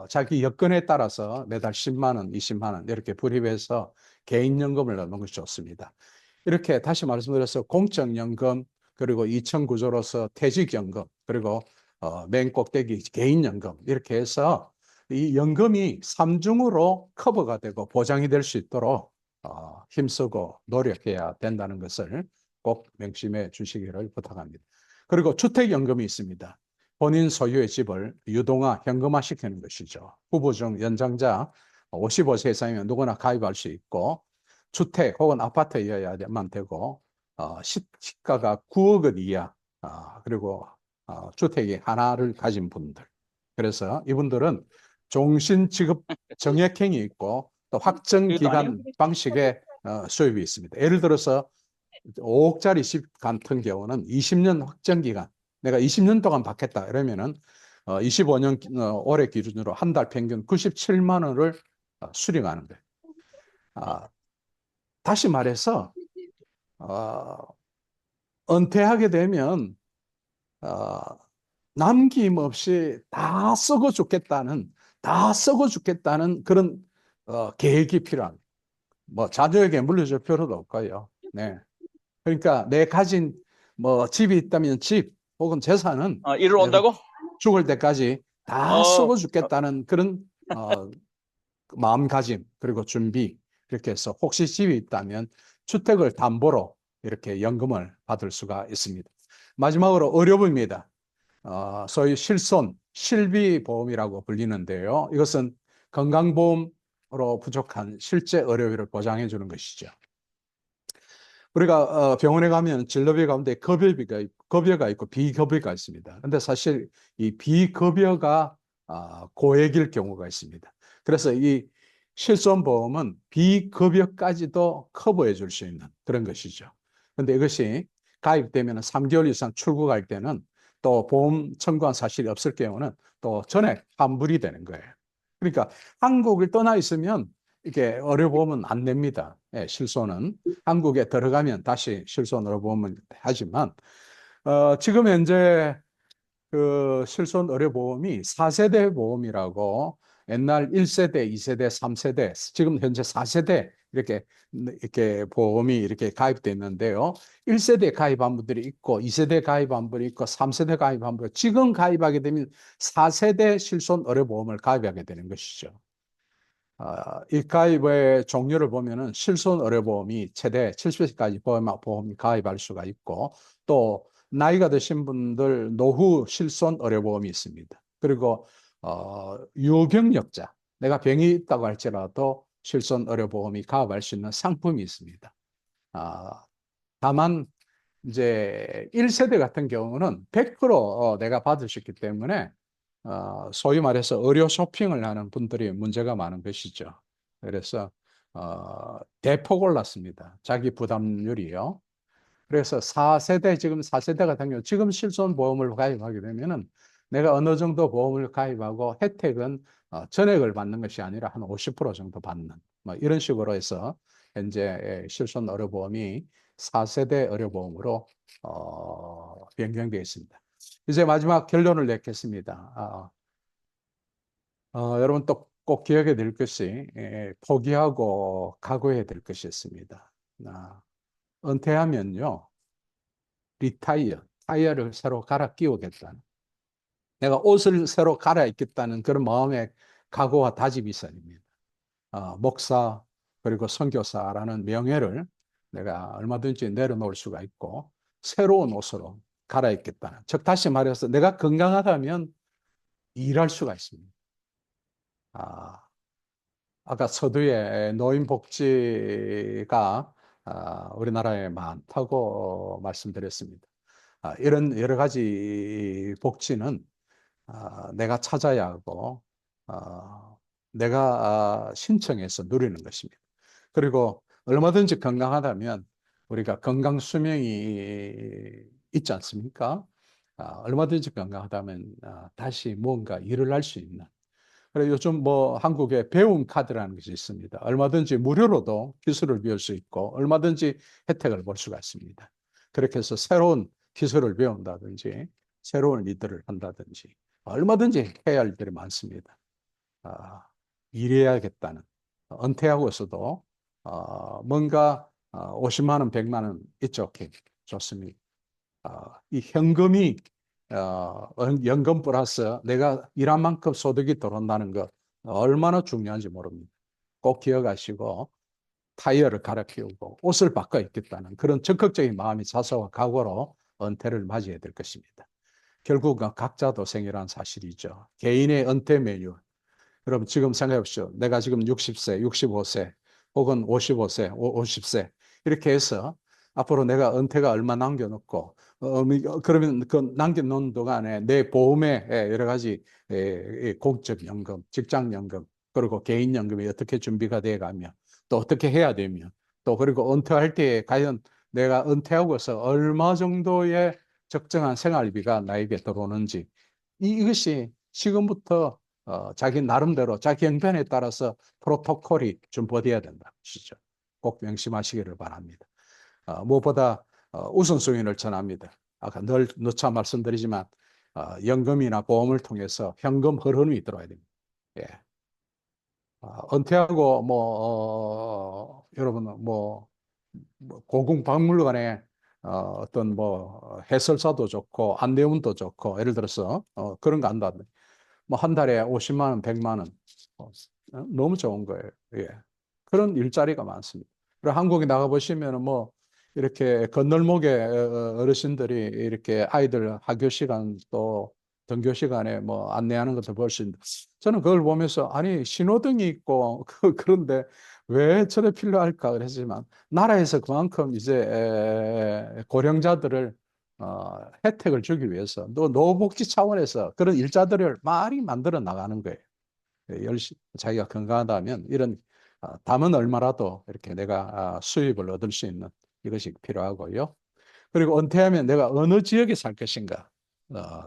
자기 여건에 따라서 매달 10만 원, 20만 원 이렇게 불입해서 개인연금을 넣는 것이 좋습니다. 이렇게 다시 말씀드려서 공적연금 그리고 2층 구조로서 퇴직연금 그리고 맨 꼭대기 개인연금 이렇게 해서 이 연금이 3중으로 커버가 되고 보장이 될 수 있도록 힘쓰고 노력해야 된다는 것을 꼭 명심해 주시기를 부탁합니다. 그리고 주택연금이 있습니다. 본인 소유의 집을 유동화, 현금화 시키는 것이죠. 후보 중 연장자 55세 이상이면 누구나 가입할 수 있고 주택 혹은 아파트여야만 되고 시가가 9억 원 이하 그리고 주택이 하나를 가진 분들. 그래서 이분들은 종신지급 정액행이 있고 또 확정기간 방식의 수입이 있습니다. 예를 들어서 5억짜리 집 같은 경우는 20년 확정기간 내가 20년 동안 받겠다 이러면은 25년 올해 기준으로 한 달 평균 97만 원을 수령하는 거예요. 다시 말해서 은퇴하게 되면 남김없이 다 쓰고 죽겠다는 그런 계획이 필요합니다. 뭐 자녀에게 물려줄 필요도 없고요. 네. 그러니까 내 가진 뭐 집이 있다면 집 혹은 재산은 이리로 온다고? 죽을 때까지 다 쓰고 죽겠다는 그런 마음가짐 그리고 준비 이렇게 해서 혹시 집이 있다면 주택을 담보로 이렇게 연금을 받을 수가 있습니다. 마지막으로 의료보험입니다. 소위 실손, 실비보험이라고 불리는데요. 이것은 건강보험으로 부족한 실제 의료비를 보장해 주는 것이죠. 우리가 병원에 가면 진료비 가운데 급여가 있고 비급여가 있습니다. 근데 사실 이 비급여가 고액일 경우가 있습니다. 그래서 이 실손보험은 비급여까지도 커버해 줄 수 있는 그런 것이죠. 근데 이것이 가입되면 3개월 이상 출국할 때는 또 보험 청구한 사실이 없을 경우는 또 전액 환불이 되는 거예요. 그러니까 한국을 떠나 있으면 이게 의료보험은 안 냅니다. 예, 실손은. 한국에 들어가면 다시 실손 의료보험을 하지만 지금 현재 그 실손 의료보험이 4세대 보험이라고 옛날 1세대, 2세대, 3세대, 지금 현재 4세대 이렇게 보험이 이렇게 가입돼 있는데요. 1세대 가입한 분들이 있고 2세대 가입한 분이 있고 3세대 가입한 분 지금 가입하게 되면 4세대 실손 의료보험을 가입하게 되는 것이죠. 이 가입의 종류를 보면은 실손 의료보험이 최대 70세까지 보험이 가입할 수가 있고 또 나이가 드신 분들 노후 실손 의료보험이 있습니다. 그리고 유병력자 내가 병이 있다고 할지라도 실손 의료보험이 가입할 수 있는 상품이 있습니다. 다만 이제 1세대 같은 경우는 100% 내가 받을 수 있기 때문에 소위 말해서 의료 쇼핑을 하는 분들이 문제가 많은 것이죠. 그래서 대폭 올랐습니다. 자기 부담률이요. 그래서 4세대, 지금 4세대 같은 경우 지금 실손보험을 가입하게 되면은 내가 어느 정도 보험을 가입하고 혜택은 전액을 받는 것이 아니라 한 50% 정도 받는 뭐 이런 식으로 해서 현재 실손 의료보험이 4세대 의료보험으로 변경되어 있습니다. 이제 마지막 결론을 맺겠습니다. 여러분 또 꼭 기억해야 될 것이 포기하고 각오해야 될 것이 있습니다. 은퇴하면요. 타이어를 새로 갈아 끼우겠다는 내가 옷을 새로 갈아입겠다는 그런 마음의 각오와 다짐이 있어야 됩니다. 목사 그리고 선교사라는 명예를 내가 얼마든지 내려놓을 수가 있고 새로운 옷으로 갈아입겠다는 즉 다시 말해서 내가 건강하다면 일할 수가 있습니다. 아까 서두에 노인복지가 우리나라에 많다고 말씀드렸습니다. 이런 여러 가지 복지는 내가 찾아야 하고 내가 신청해서 누리는 것입니다. 그리고 얼마든지 건강하다면 우리가 건강 수명이 있지 않습니까? 얼마든지 건강하다면 다시 뭔가 일을 할 수 있는. 그래서 요즘 뭐 한국에 배움 카드라는 것이 있습니다. 얼마든지 무료로도 기술을 배울 수 있고 얼마든지 혜택을 볼 수가 있습니다. 그렇게 해서 새로운 기술을 배운다든지 새로운 일들을 한다든지 얼마든지 해야 할 일들이 많습니다. 일해야겠다는 은퇴하고서도 뭔가 50만 원, 100만 원 있죠. 오케이. 좋습니다. 이 현금이 연금 플러스 내가 일한 만큼 소득이 들어온다는 것 얼마나 중요한지 모릅니다. 꼭 기억하시고 타이어를 갈아 끼우고 옷을 바꿔 입겠다는 그런 적극적인 마음이 자세와 각오로 은퇴를 맞이해야 될 것입니다. 결국은 각자 도생이라는 사실이죠. 개인의 은퇴 매뉴얼. 여러분 지금 생각해 보십시오. 내가 지금 60세, 65세 혹은 55세, 50세 이렇게 해서 앞으로 내가 은퇴가 얼마 남겨놓고 그러면 그 남겨놓은 동안에 내 보험에 여러 가지 공적연금, 직장연금 그리고 개인연금이 어떻게 준비가 돼가며 또 어떻게 해야 되며 또 그리고 은퇴할 때 과연 내가 은퇴하고서 얼마 정도의 적정한 생활비가 나에게 들어오는지 이것이 지금부터 자기 나름대로 자기 형편에 따라서 프로토콜이 준비되어야 된다는 것이죠. 꼭 명심하시기를 바랍니다. 무엇보다 우선순위를 전합니다. 아까 늘 누차 말씀드리지만 연금이나 보험을 통해서 현금 흐름이 들어야 됩니다. 예. 은퇴하고 여러분 고궁박물관에 어떤 뭐 해설사도 좋고 안내문도 좋고 예를 들어서 그런 거 한다. 뭐 한 달에 50만 원, 100만 원 너무 좋은 거예요. 예. 그런 일자리가 많습니다. 그리고 한국에 나가 보시면은 뭐 이렇게 건널목에 어르신들이 이렇게 아이들 학교 시간 또 등교 시간에 뭐 안내하는 것도 볼 수 있는데 저는 그걸 보면서 아니 신호등이 있고 그런데 왜 저래 필요할까 그랬지만 나라에서 그만큼 이제 고령자들을 혜택을 주기 위해서 또 노복지 차원에서 그런 일자들을 많이 만들어 나가는 거예요. 열심히 자기가 건강하다면 이런 담은 얼마라도 이렇게 내가 수입을 얻을 수 있는 이것이 필요하고요. 그리고 은퇴하면 내가 어느 지역에 살 것인가,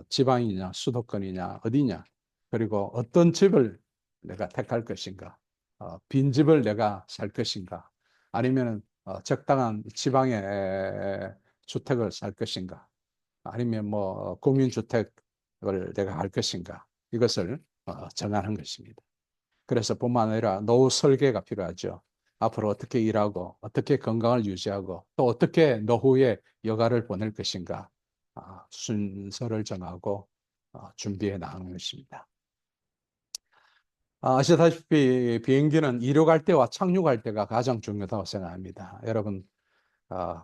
지방이냐, 수도권이냐, 어디냐, 그리고 어떤 집을 내가 택할 것인가, 빈 집을 내가 살 것인가, 아니면 적당한 지방의 주택을 살 것인가, 아니면 뭐 국민주택을 내가 할 것인가, 이것을 정하는 것입니다. 그래서 뿐만 아니라 노후 설계가 필요하죠. 앞으로 어떻게 일하고 어떻게 건강을 유지하고 또 어떻게 노후에 여가를 보낼 것인가 순서를 정하고 준비해 나가는 것입니다. 아시다시피 비행기는 이륙할 때와 착륙할 때가 가장 중요하다고 생각합니다. 여러분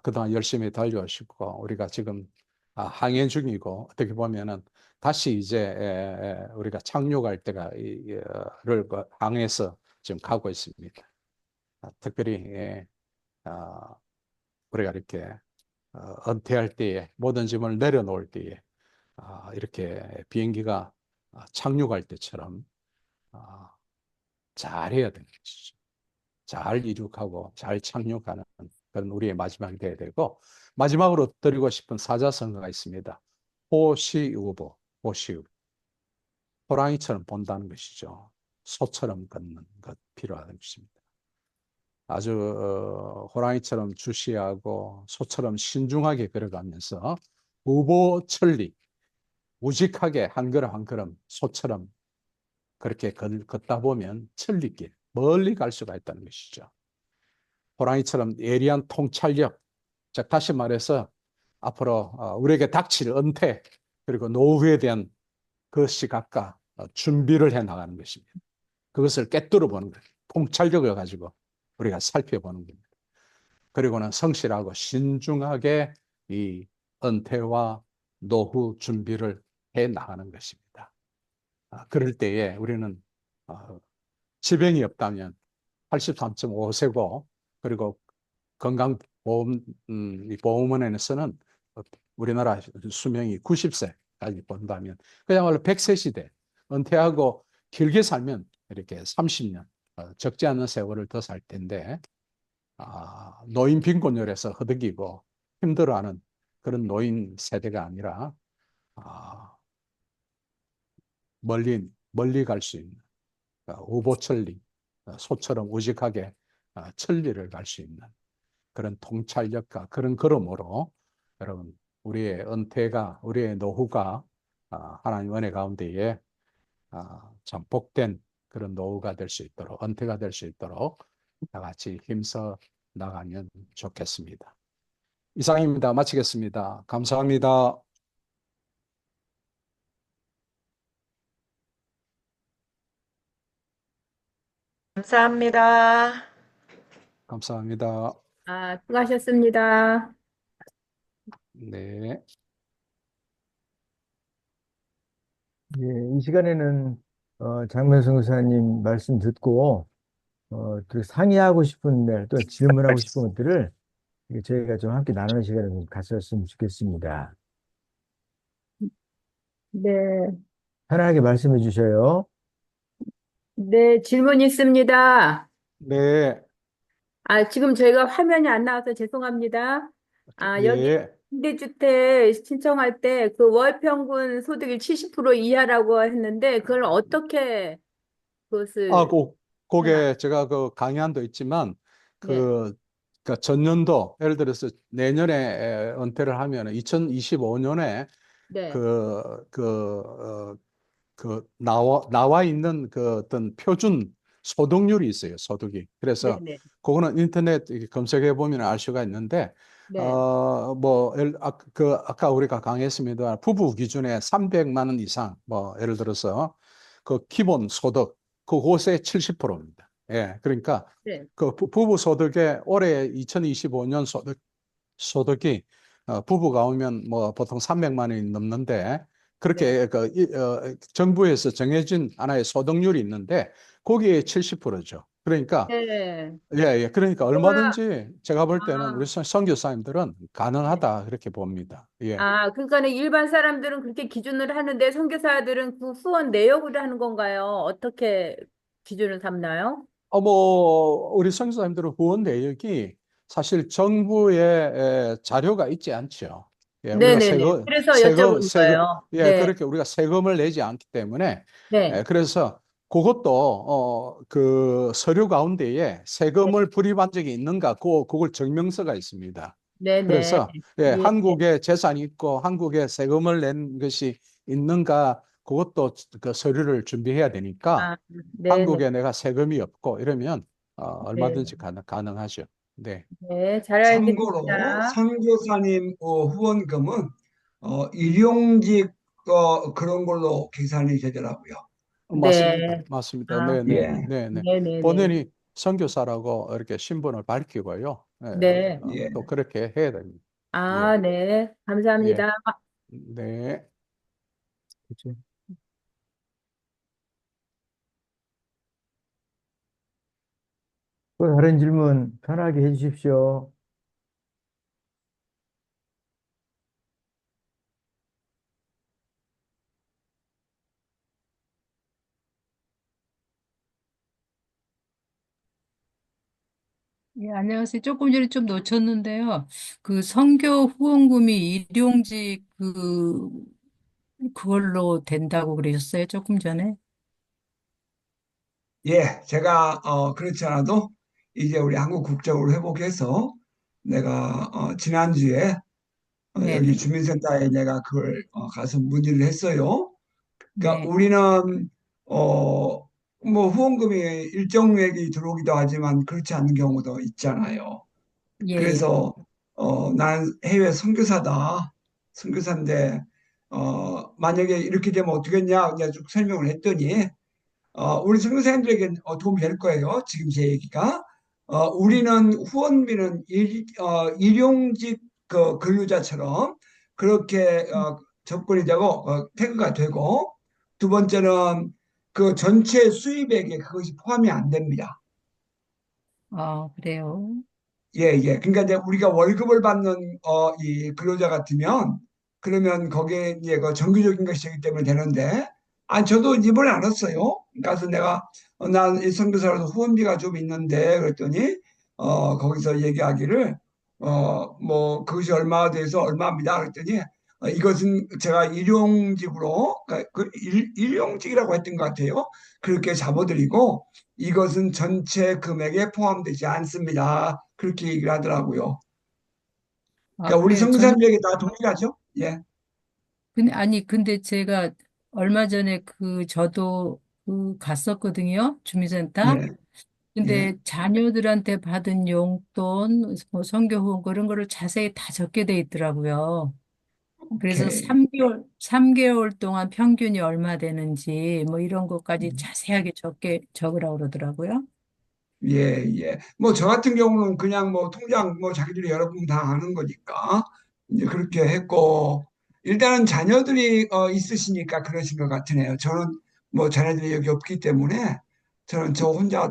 그동안 열심히 달려오시고 우리가 지금 항해 중이고 어떻게 보면은 다시 이제 우리가 착륙할 때가 를 항해서 지금 가고 있습니다. 특별히 우리가 이렇게 은퇴할 때에 모든 짐을 내려놓을 때에 이렇게 비행기가 착륙할 때처럼 잘해야 되는 것이죠. 잘 이륙하고 잘 착륙하는 그런 우리의 마지막이 되어야 되고 마지막으로 드리고 싶은 사자성어가 있습니다. 호시우보, 호시우. 호랑이처럼 본다는 것이죠. 소처럼 걷는 것 필요한 것입니다. 아주 호랑이처럼 주시하고 소처럼 신중하게 걸어가면서 우보천리, 우직하게 한 걸음 한 걸음 소처럼 그렇게 걷다 보면 천리길, 멀리 갈 수가 있다는 것이죠. 호랑이처럼 예리한 통찰력, 즉 다시 말해서 앞으로 우리에게 닥칠 은퇴 그리고 노후에 대한 그 시각과 준비를 해 나가는 것입니다. 그것을 꿰뚫어 보는 거예요. 통찰력을 가지고 우리가 살펴보는 겁니다. 그리고는 성실하고 신중하게 이 은퇴와 노후 준비를 해 나가는 것입니다. 그럴 때에 우리는 질병이 없다면 83.5세고, 그리고 건강보험, 이 보험원에서는 우리나라 수명이 90세까지 본다면, 그야말로 100세 시대, 은퇴하고 길게 살면 이렇게 30년, 적지 않은 세월을 더 살 텐데, 노인 빈곤율에서 허덕이고 힘들어하는 그런 노인 세대가 아니라, 아, 멀리 갈 수 있는, 우보천리, 소처럼 우직하게 천리를 갈 수 있는 그런 통찰력과 그런 걸음으로, 여러분, 우리의 노후가 하나님 은혜 가운데에 참 복된 그런 노후가 될 수 있도록, 은퇴가 될 수 있도록 다 같이 힘써 나가면 좋겠습니다. 이상입니다. 마치겠습니다. 감사합니다. 감사합니다. 감사합니다. 수고하셨습니다. 네. 예, 이 시간에는 장면성 의사님 말씀 듣고 또 상의하고 싶은 일, 또 질문하고 싶은 것들을 저희가 좀 함께 나누는 시간을 좀 가졌으면 좋겠습니다. 네, 편하게 말씀해 주셔요. 네, 질문 있습니다. 네. 지금 저희가 화면이 안 나와서 죄송합니다. 여기 예. 임대주택 신청할 때 그 월 평균 소득이 70% 이하라고 했는데 그걸 어떻게 그것을 하나? 그게 제가 그 강의안도 있지만, 네, 그 전년도, 예를 들어서 내년에 은퇴를 하면 2025년에 네, 나와 있는 그 어떤 표준 소득률이 있어요, 소득이. 네, 그래서 네, 그거는 인터넷 이렇게 검색해 보면 알 수가 있는데, 네, 아까 우리가 강의했습니다. 부부 기준에 300만 원 이상, 예를 들어서 그 기본 소득, 그곳의 70%입니다. 예, 그러니까 네, 그 부부 소득의 올해 2025년 소득이 부부가 오면 뭐 보통 300만 원이 넘는데, 네, 그렇게 정부에서 정해진 하나의 소득률이 있는데 거기에 70%죠. 그러니까 네. 그러니까 그거가 얼마든지 제가 볼 때는 우리 아, 선교사님들은 네. 가능하다 그렇게 봅니다. 예. 그러니까는 일반 사람들은 그렇게 기준을 하는데 선교사들은 그 후원 내역으로 하는 건가요? 어떻게 기준을 삼나요? 우리 선교사님들은 후원 내역이 사실 정부의 자료가 있지 않죠. 예, 우리가 네네네. 그래서 여쭤보는 거예요. 네, 그렇게 우리가 세금을 내지 않기 때문에, 네, 그래서 그것도, 그 서류 가운데에 네, 세금을 불입한 적이 있는가, 그걸 증명서가 있습니다. 네네. 그래서, 예, 예. 한국에 재산이 있고 한국에 세금을 낸 것이 있는가, 그것도 그 서류를 준비해야 되니까, 네네. 한국에 내가 세금이 없고 이러면 네, 얼마든지 가능하죠. 네, 네, 잘 참고로 알겠습니다. 선교사님 후원금은 일용직 그런 걸로 계산이 되더라고요. 맞습니다. 네, 맞습니다. 아, 네, 네, 예, 네, 네. 네네네. 본인이 선교사라고 이렇게 신분을 밝히고요. 네. 예. 또 그렇게 해야 됩니다. 예, 네. 예, 감사합니다. 네. 그렇죠. 또 다른 질문 편하게 해주십시오. 예, 안녕하세요. 조금 전에 좀 놓쳤는데요. 그 선교 후원금이 일용직 그걸로 된다고 그러셨어요? 조금 전에? 예, 제가 그렇지 않아도 이제 우리 한국 국적으로 회복해서 내가 지난주에 여기 네네. 주민센터에 내가 그걸 가서 문의를 했어요. 그러니까 네. 우리는 뭐 후원금이 일정액이 들어오기도 하지만 그렇지 않은 경우도 있잖아요. 예, 예. 그래서 나는 해외 선교사다. 선교사인데 만약에 이렇게 되면 어떻겠냐 그냥 쭉 설명을 했더니 우리 선교사님들에게 도움이 될 거예요. 지금 제 얘기가 우리는 후원비는 일용직 근로자처럼 그렇게 접근이 되고 태그가 되고 두 번째는 그 전체 수입액에 그것이 포함이 안 됩니다. 아, 그래요. 예, 예. 그러니까 이제 우리가 월급을 받는 이 근로자 같으면 그러면 거기에 이제 그 정규적인 것이 기 때문에 되는데 저도 이번에 알았어요. 그래서 내가 난 이 선교사로서 후원비가 좀 있는데 그랬더니 거기서 얘기하기를 뭐 그것이 얼마가 돼서 얼마입니다. 그랬더니 이것은 제가 일용직으로 그 일용직이라고 했던 것 같아요. 그렇게 잡아드리고 이것은 전체 금액에 포함되지 않습니다. 그렇게 얘기를 하더라고요. 아, 그러니까 우리 그래요. 저는 선교사님에게 다 동일하죠? 예, 근데 제가 얼마 전에 저도 갔었거든요. 주민센터. 예, 예. 근데 자녀들한테 받은 용돈, 뭐 선교 후원 그런 거를 자세히 다 적게 돼 있더라고요. 그래서 오케이. 3개월 동안 평균이 얼마 되는지 뭐 이런 것까지 음, 자세하게 적으라고 그러더라고요. 예, 예. 뭐 저 같은 경우는 그냥 뭐 통장 뭐 자기들이 여러분 다 아는 거니까 이제 그렇게 했고 일단은 자녀들이 있으시니까 그러신 것 같으네요. 저는 뭐 자녀들이 여기 없기 때문에 저는 저 혼자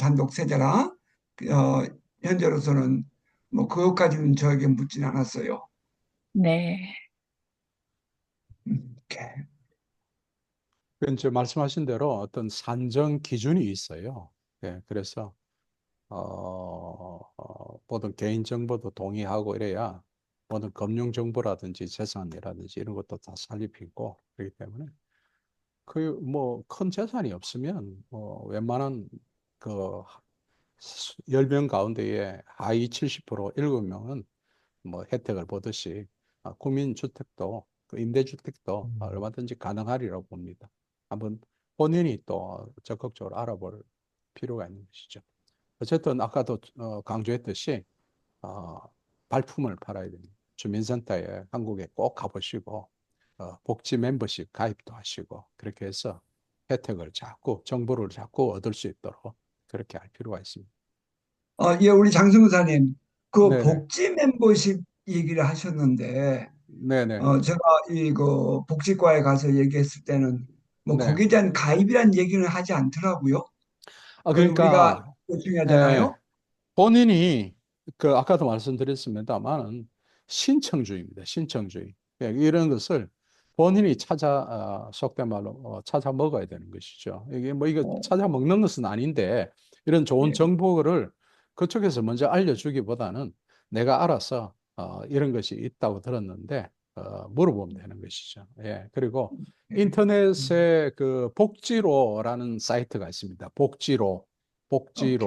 단독 세대라 어, 현재로서는 뭐 그것까지는 저에게 묻진 않았어요. 네. 오케이. 이제 말씀하신 대로 어떤 산정 기준이 있어요. 예, 그래서 모든 개인 정보도 동의하고 이래야 모든 금융 정보라든지 재산이라든지 이런 것도 다 살립히고 그렇기 때문에 그 뭐 큰 재산이 없으면 뭐 웬만한 그 10명 가운데에 하위 70% 7명은 뭐 혜택을 보듯이 국민주택도 그 임대주택도 얼마든지 가능하리라고 봅니다. 한번 본인이 또 적극적으로 알아볼 필요가 있는 것이죠. 어쨌든 아까도 강조했듯이 어, 발품을 팔아야 됩니다. 주민센터에 한국에 꼭 가보시고 복지 멤버십 가입도 하시고 그렇게 해서 혜택을 자꾸 정보를 자꾸 얻을 수 있도록 그렇게 할 필요가 있습니다. 예, 우리 장승우사님, 그 네네. 복지 멤버십 얘기를 하셨는데, 네네. 제가 그 복지과에 가서 얘기했을 때는 뭐 네. 거기에 대한 가입이란 얘기는 하지 않더라고요. 그건 우리가 그러니까 예, 중요하잖아요. 본인이 그 아까도 말씀드렸습니다만은 신청주의입니다. 신청주의. 예, 이런 것을 본인이 속된 말로 찾아 먹어야 되는 것이죠. 이게 뭐 이거 어, 찾아 먹는 것은 아닌데 이런 좋은 예, 정보를 그쪽에서 먼저 알려주기보다는 내가 알아서 이런 것이 있다고 들었는데 물어보면 되는 것이죠. 예, 그리고 예. 인터넷에 그 복지로라는 사이트가 있습니다. 복지로. 오케이.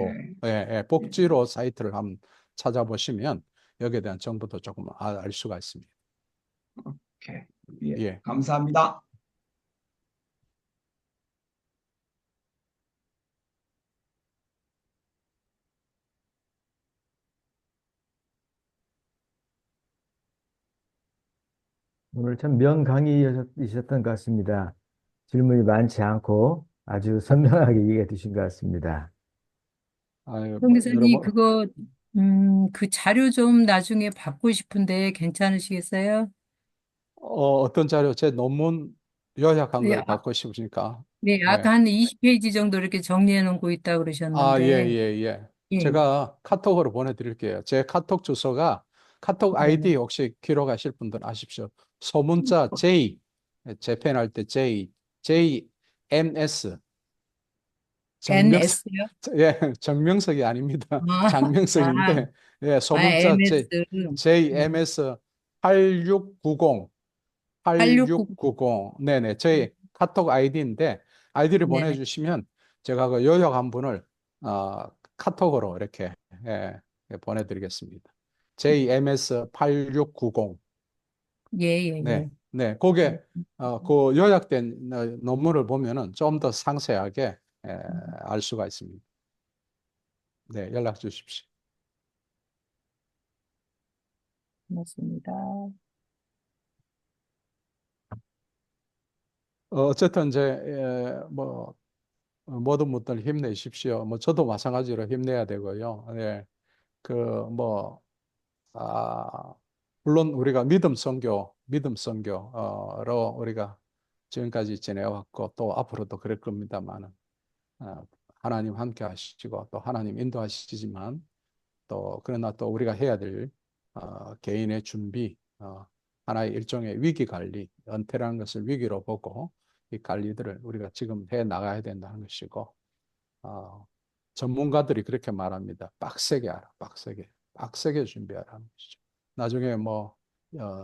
예, 예, 예, 복지로 사이트를 한번 찾아보시면 여기에 대한 정보도 조금 알 수가 있습니다. 오케이. 예, 예. 감사합니다. 오늘 참 명강의이셨던 것 같습니다. 질문이 많지 않고 아주 선명하게 얘기해 주신 것 같습니다. 아유, 송 뭐, 기사님, 그 자료 좀 나중에 받고 싶은데 괜찮으시겠어요? 어떤 자료, 제 논문 요약한 네, 걸 받고 싶으니까. 네, 네. 아까 한 20페이지 정도 이렇게 정리해 놓고 있다고 예, 그러셨는데, 예, 예. 예, 제가 카톡으로 보내드릴게요. 제 카톡 주소가 카톡 아이디 네네. 혹시 기록하실 분들 아십시오. 소문자 J, 재팬할 때 JMS, 정명석, NS요? 예, 정명석이 아닙니다. 아, 장명석인데, 예, 소문자 MS, JMS 8690, 8699. 8690. 네네. 저희 카톡 아이디인데, 아이디를 네네. 보내주시면 제가 그 요약 한 분을, 어, 카톡으로 이렇게, 예, 보내드리겠습니다. JMS 8690. 예, 예, 네. 예. 네. 그게, 그 요약된 논문을 보면은 좀 더 상세하게, 알 수가 있습니다. 네. 연락 주십시오. 고맙습니다. 어쨌든 이제, 뭐, 모든 분들 힘내십시오. 뭐 저도 마찬가지로 힘내야 되고요. 예, 그 뭐, 아, 물론 우리가 믿음 선교로 우리가 지금까지 지내왔고 또 앞으로도 그럴 겁니다만은 하나님 함께 하시고 또 하나님 인도하시지만 또 그러나 또 우리가 해야 될 개인의 준비, 하나의 일종의 위기 관리, 은퇴라는 것을 위기로 보고 이 관리들을 우리가 지금 해 나가야 된다는 것이고 전문가들이 그렇게 말합니다. 빡세게 하라, 빡세게 준비하라는 것이죠. 나중에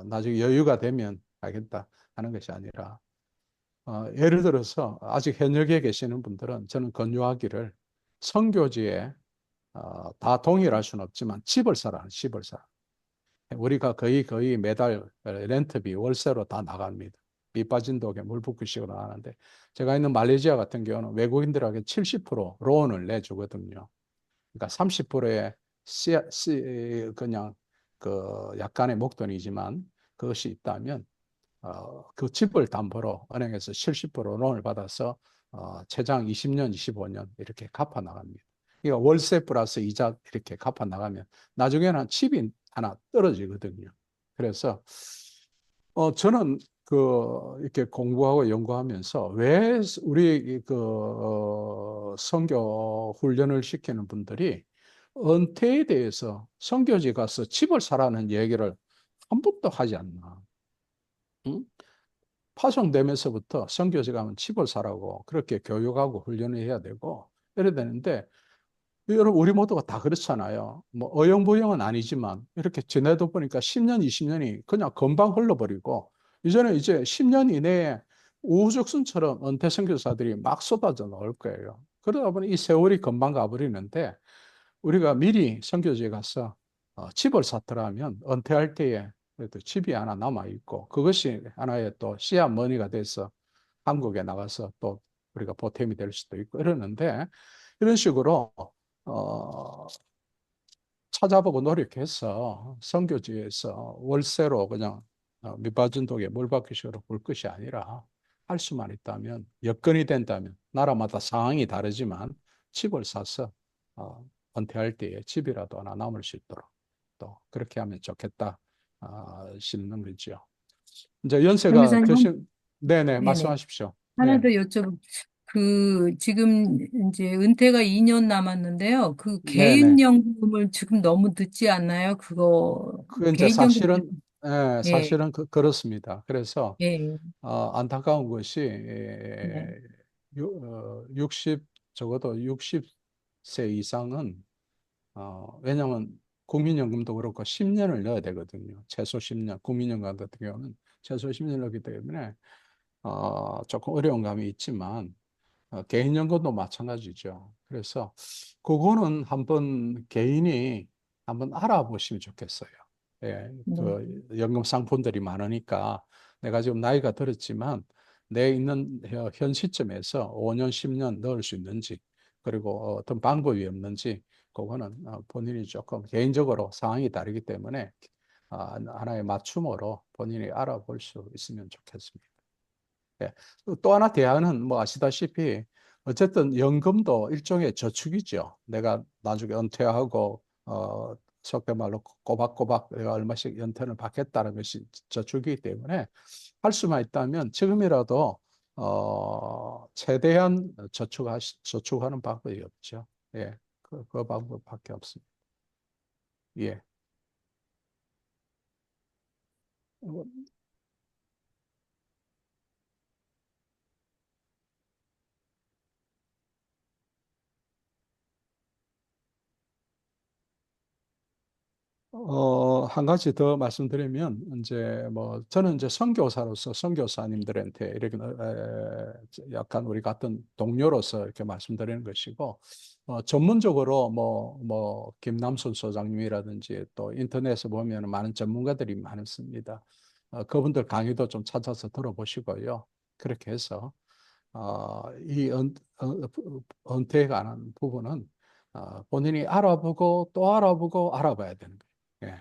나중에 여유가 되면 하겠다 하는 것이 아니라 예를 들어서 아직 현역에 계시는 분들은 저는 권유하기를 선교지에 다 동일할 수는 없지만 집을 사라. 우리가 거의 매달 렌트비, 월세로 다 나갑니다. 비 빠진 독에 물 붓기식으로 나가는데 제가 있는 말레이시아 같은 경우는 외국인들에게 70% 론을 내주거든요. 그러니까 30%의 그냥 그 약간의 목돈이지만 그것이 있다면 그 집을 담보로 은행에서 70% 론을 받아서 최장 20년, 25년 이렇게 갚아 나갑니다. 그러니까 월세 플러스 이자 이렇게 갚아 나가면 나중에는 집이 하나 떨어지거든요. 그래서 저는 이렇게 공부하고 연구하면서 왜 우리 선교 훈련을 시키는 분들이 은퇴에 대해서 선교지 가서 집을 사라는 얘기를 한 번도 하지 않나. 응? 파송되면서부터 선교지 가면 집을 사라고 그렇게 교육하고 훈련을 해야 되고 이래야 되는데 여러분 우리 모두가 다 그렇잖아요. 뭐 어영부영은 아니지만 이렇게 지내다 보니까 10년, 20년이 그냥 금방 흘러버리고 이제는 이제 10년 이내에 우후죽순처럼 은퇴 선교사들이 막 쏟아져 나올 거예요. 그러다 보니 이 세월이 금방 가버리는데 우리가 미리 선교지에 가서 집을 샀더라면 은퇴할 때에 그래도 집이 하나 남아 있고 그것이 하나의 또 씨앗머니가 돼서 한국에 나가서 또 우리가 보탬이 될 수도 있고 이러는데 이런 식으로 찾아보고 노력해서 선교지에서 월세로 그냥 밑받은 독에 물 받기식으로 볼 것이 아니라 할 수만 있다면 여건이 된다면 나라마다 상황이 다르지만 집을 사서 은퇴할 때에 집이라도 하나 남을 수 있도록 또 그렇게 하면 좋겠다 싶는 거죠. 이제 연세가 장교사님, 드신 네네 네네. 말씀하십시오. 하나 네. 더 여쭤보, 지금 이제 은퇴가 2년 남았는데요. 그 네네. 개인연금을 지금 너무 늦지 않나요? 그 이제 개인연금, 사실은 예, 예, 사실은 그렇습니다. 그래서 예, 안타까운 것이 네. 60 적어도 60세 이상은 왜냐하면 국민연금도 그렇고 10년을 넣어야 되거든요. 최소 10년. 국민연금 같은 경우는 최소 10년 넣기 때문에 조금 어려운 감이 있지만 개인연금도 마찬가지죠. 그래서 그거는 한번 개인이 한번 알아보시면 좋겠어요. 예, 네. 연금 상품들이 많으니까 내가 지금 나이가 들었지만 내 있는 현 시점에서 5년, 10년 넣을 수 있는지 그리고 어떤 방법이 없는지 그거는 본인이 조금 개인적으로 상황이 다르기 때문에 하나의 맞춤으로 본인이 알아볼 수 있으면 좋겠습니다. 예. 또 하나 대안은 뭐 아시다시피 어쨌든 연금도 일종의 저축이죠. 내가 나중에 은퇴하고 속된 말로 꼬박꼬박 내가 얼마씩 연탄을 받겠다는 것이 저축이기 때문에 할 수만 있다면 지금이라도 최대한 저축하는 방법이 없죠. 예, 그 방법밖에 없습니다. 예. 한 가지 더 말씀드리면, 저는 이제 선교사로서 선교사님들한테 이렇게, 약간 우리 같은 동료로서 이렇게 말씀드리는 것이고, 전문적으로 김남순 소장님이라든지 또 인터넷에 보면 많은 전문가들이 많습니다. 그분들 강의도 좀 찾아서 들어보시고요. 그렇게 해서, 은퇴에 관한 부분은 본인이 알아보고 또 알아보고 알아봐야 되는 거예요. 예.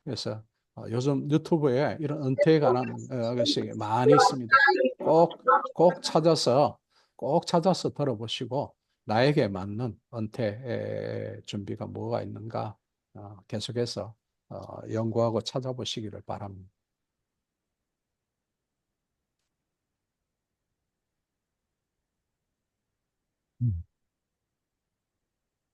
그래서 요즘 유튜브에 이런 은퇴에 관한 것이 많이 있습니다. 꼭 찾아서 들어보시고 나에게 맞는 은퇴 준비가 뭐가 있는가 계속해서 연구하고 찾아보시기를 바랍니다. 음.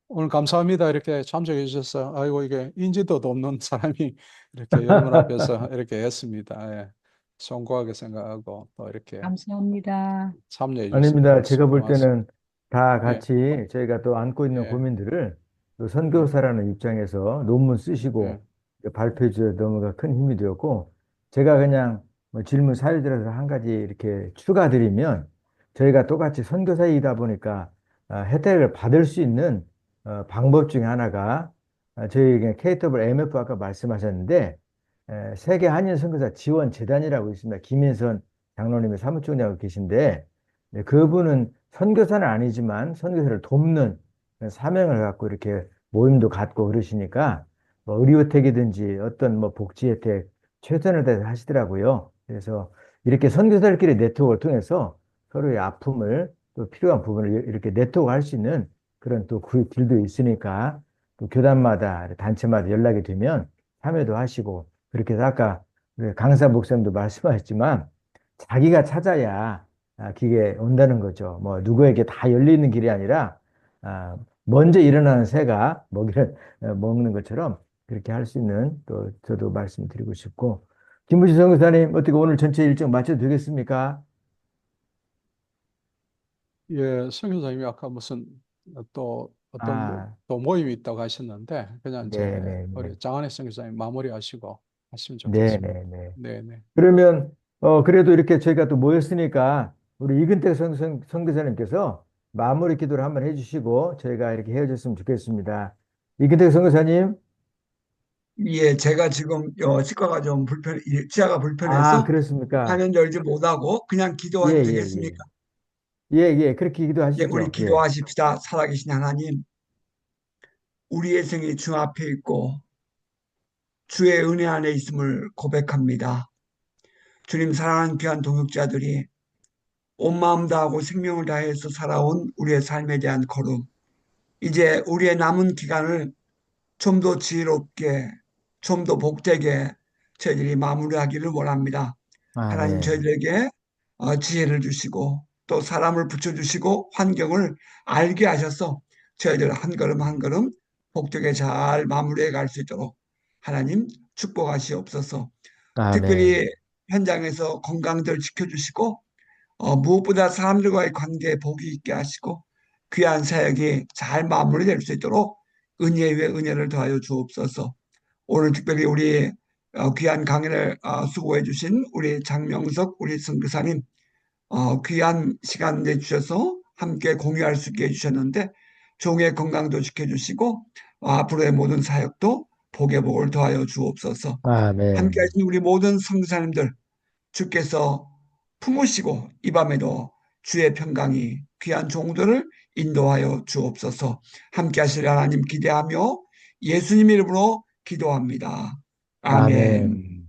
오늘 감사합니다. 이렇게 참석해 주셔서. 아이고, 이게 인지도도 없는 사람이 이렇게 여러분 앞에서 이렇게 했습니다. 예. 송구하게 생각하고 또 이렇게 감사합니다. 참여해 아닙니다. 주셔서 제가 볼 고맙습니다. 때는 다 예, 같이 저희가 또 안고 있는 예, 고민들을 또 예, 선교사라는 입장에서 논문 예, 쓰시고 발표해 주셔서 너무나 큰 힘이 되었고, 제가 그냥 뭐 질문 사유들에서 한 가지 이렇게 추가드리면, 저희가 똑같이 선교사이다 보니까 혜택을 받을 수 있는 방법 중에 하나가, 저희 KWMF 아까 말씀하셨는데, 세계 한인 선교사 지원 재단이라고 있습니다. 김인선 장로님이 사무총장하고 계신데, 네, 그분은 선교사는 아니지만 선교사를 돕는 사명을 갖고 이렇게 모임도 갖고 그러시니까, 뭐 의료 혜택이든지 어떤 뭐 복지 혜택 최선을 다해서 하시더라고요. 그래서 이렇게 선교사들끼리 네트워크를 통해서 서로의 아픔을, 또 필요한 부분을 이렇게 네트워크 할 수 있는 그런 또 그 길도 있으니까, 또 교단마다 단체마다 연락이 되면 참여도 하시고, 그렇게 해서 아까 우리 강사 목사님도 말씀하셨지만 자기가 찾아야 그게 온다는 거죠. 뭐 누구에게 다 열리는 길이 아니라 먼저 일어나는 새가 먹이를 먹는 것처럼 그렇게 할 수 있는, 또 저도 말씀드리고 싶고. 김부지 선교사님, 어떻게 오늘 전체 일정 마쳐도 되겠습니까? 예, 선교사님이 아까 무슨 또 어떤 아, 또 모임이 있다고 하셨는데 그냥 네네네. 우리 장한혜 선교사님 마무리하시고 하시면 좋겠습니다. 네네네. 네네. 그러면 그래도 이렇게 저희가 또 모였으니까 우리 이근택 선교사님께서 마무리 기도를 한번 해주시고 저희가 이렇게 헤어졌으면 좋겠습니다. 이근택 선교사님. 예, 제가 지금 치과가 좀 치아가 아, 불편해서 그렇습니까? 화면 열지 못하고 그냥 예, 기도해도 예, 예. 되겠습니까? 예, 예. 그렇게 예, 우리 기도하시죠. 예. 기도하십시다. 살아계신 하나님, 우리의 생이 주 앞에 있고 주의 은혜 안에 있음을 고백합니다. 주님 사랑하는 귀한 동역자들이 온 마음 다하고 생명을 다해서 살아온 우리의 삶에 대한 걸음, 이제 우리의 남은 기간을 좀 더 지혜롭게, 좀 더 복되게 저희들이 마무리하기를 원합니다. 하나님 아멘. 저희들에게 지혜를 주시고 또 사람을 붙여주시고 환경을 알게 하셔서 저희들 한 걸음 한 걸음 복되게 잘 마무리해 갈 수 있도록 하나님 축복하시옵소서. 특별히 아멘. 현장에서 건강들 지켜주시고 무엇보다 사람들과의 관계에 복이 있게 하시고 귀한 사역이 잘 마무리될 수 있도록 은혜 위에 은혜를 더하여 주옵소서. 오늘 특별히 우리 귀한 강연을 수고해 주신 우리 장명석 우리 선교사님 귀한 시간 내주셔서 함께 공유할 수 있게 해주셨는데 종의 건강도 지켜주시고 앞으로의 모든 사역도 복의 복을 더하여 주옵소서. 함께 아멘. 하신 우리 모든 선교사님들 주께서 품으시고 이 밤에도 주의 평강이 귀한 종들을 인도하여 주옵소서. 함께 하실 하나님 기대하며 예수님 이름으로 기도합니다. 아멘. 아멘.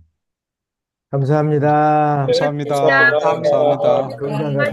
감사합니다. 감사합니다. 감사합니다. 감사합니다. 감사합니다. 건강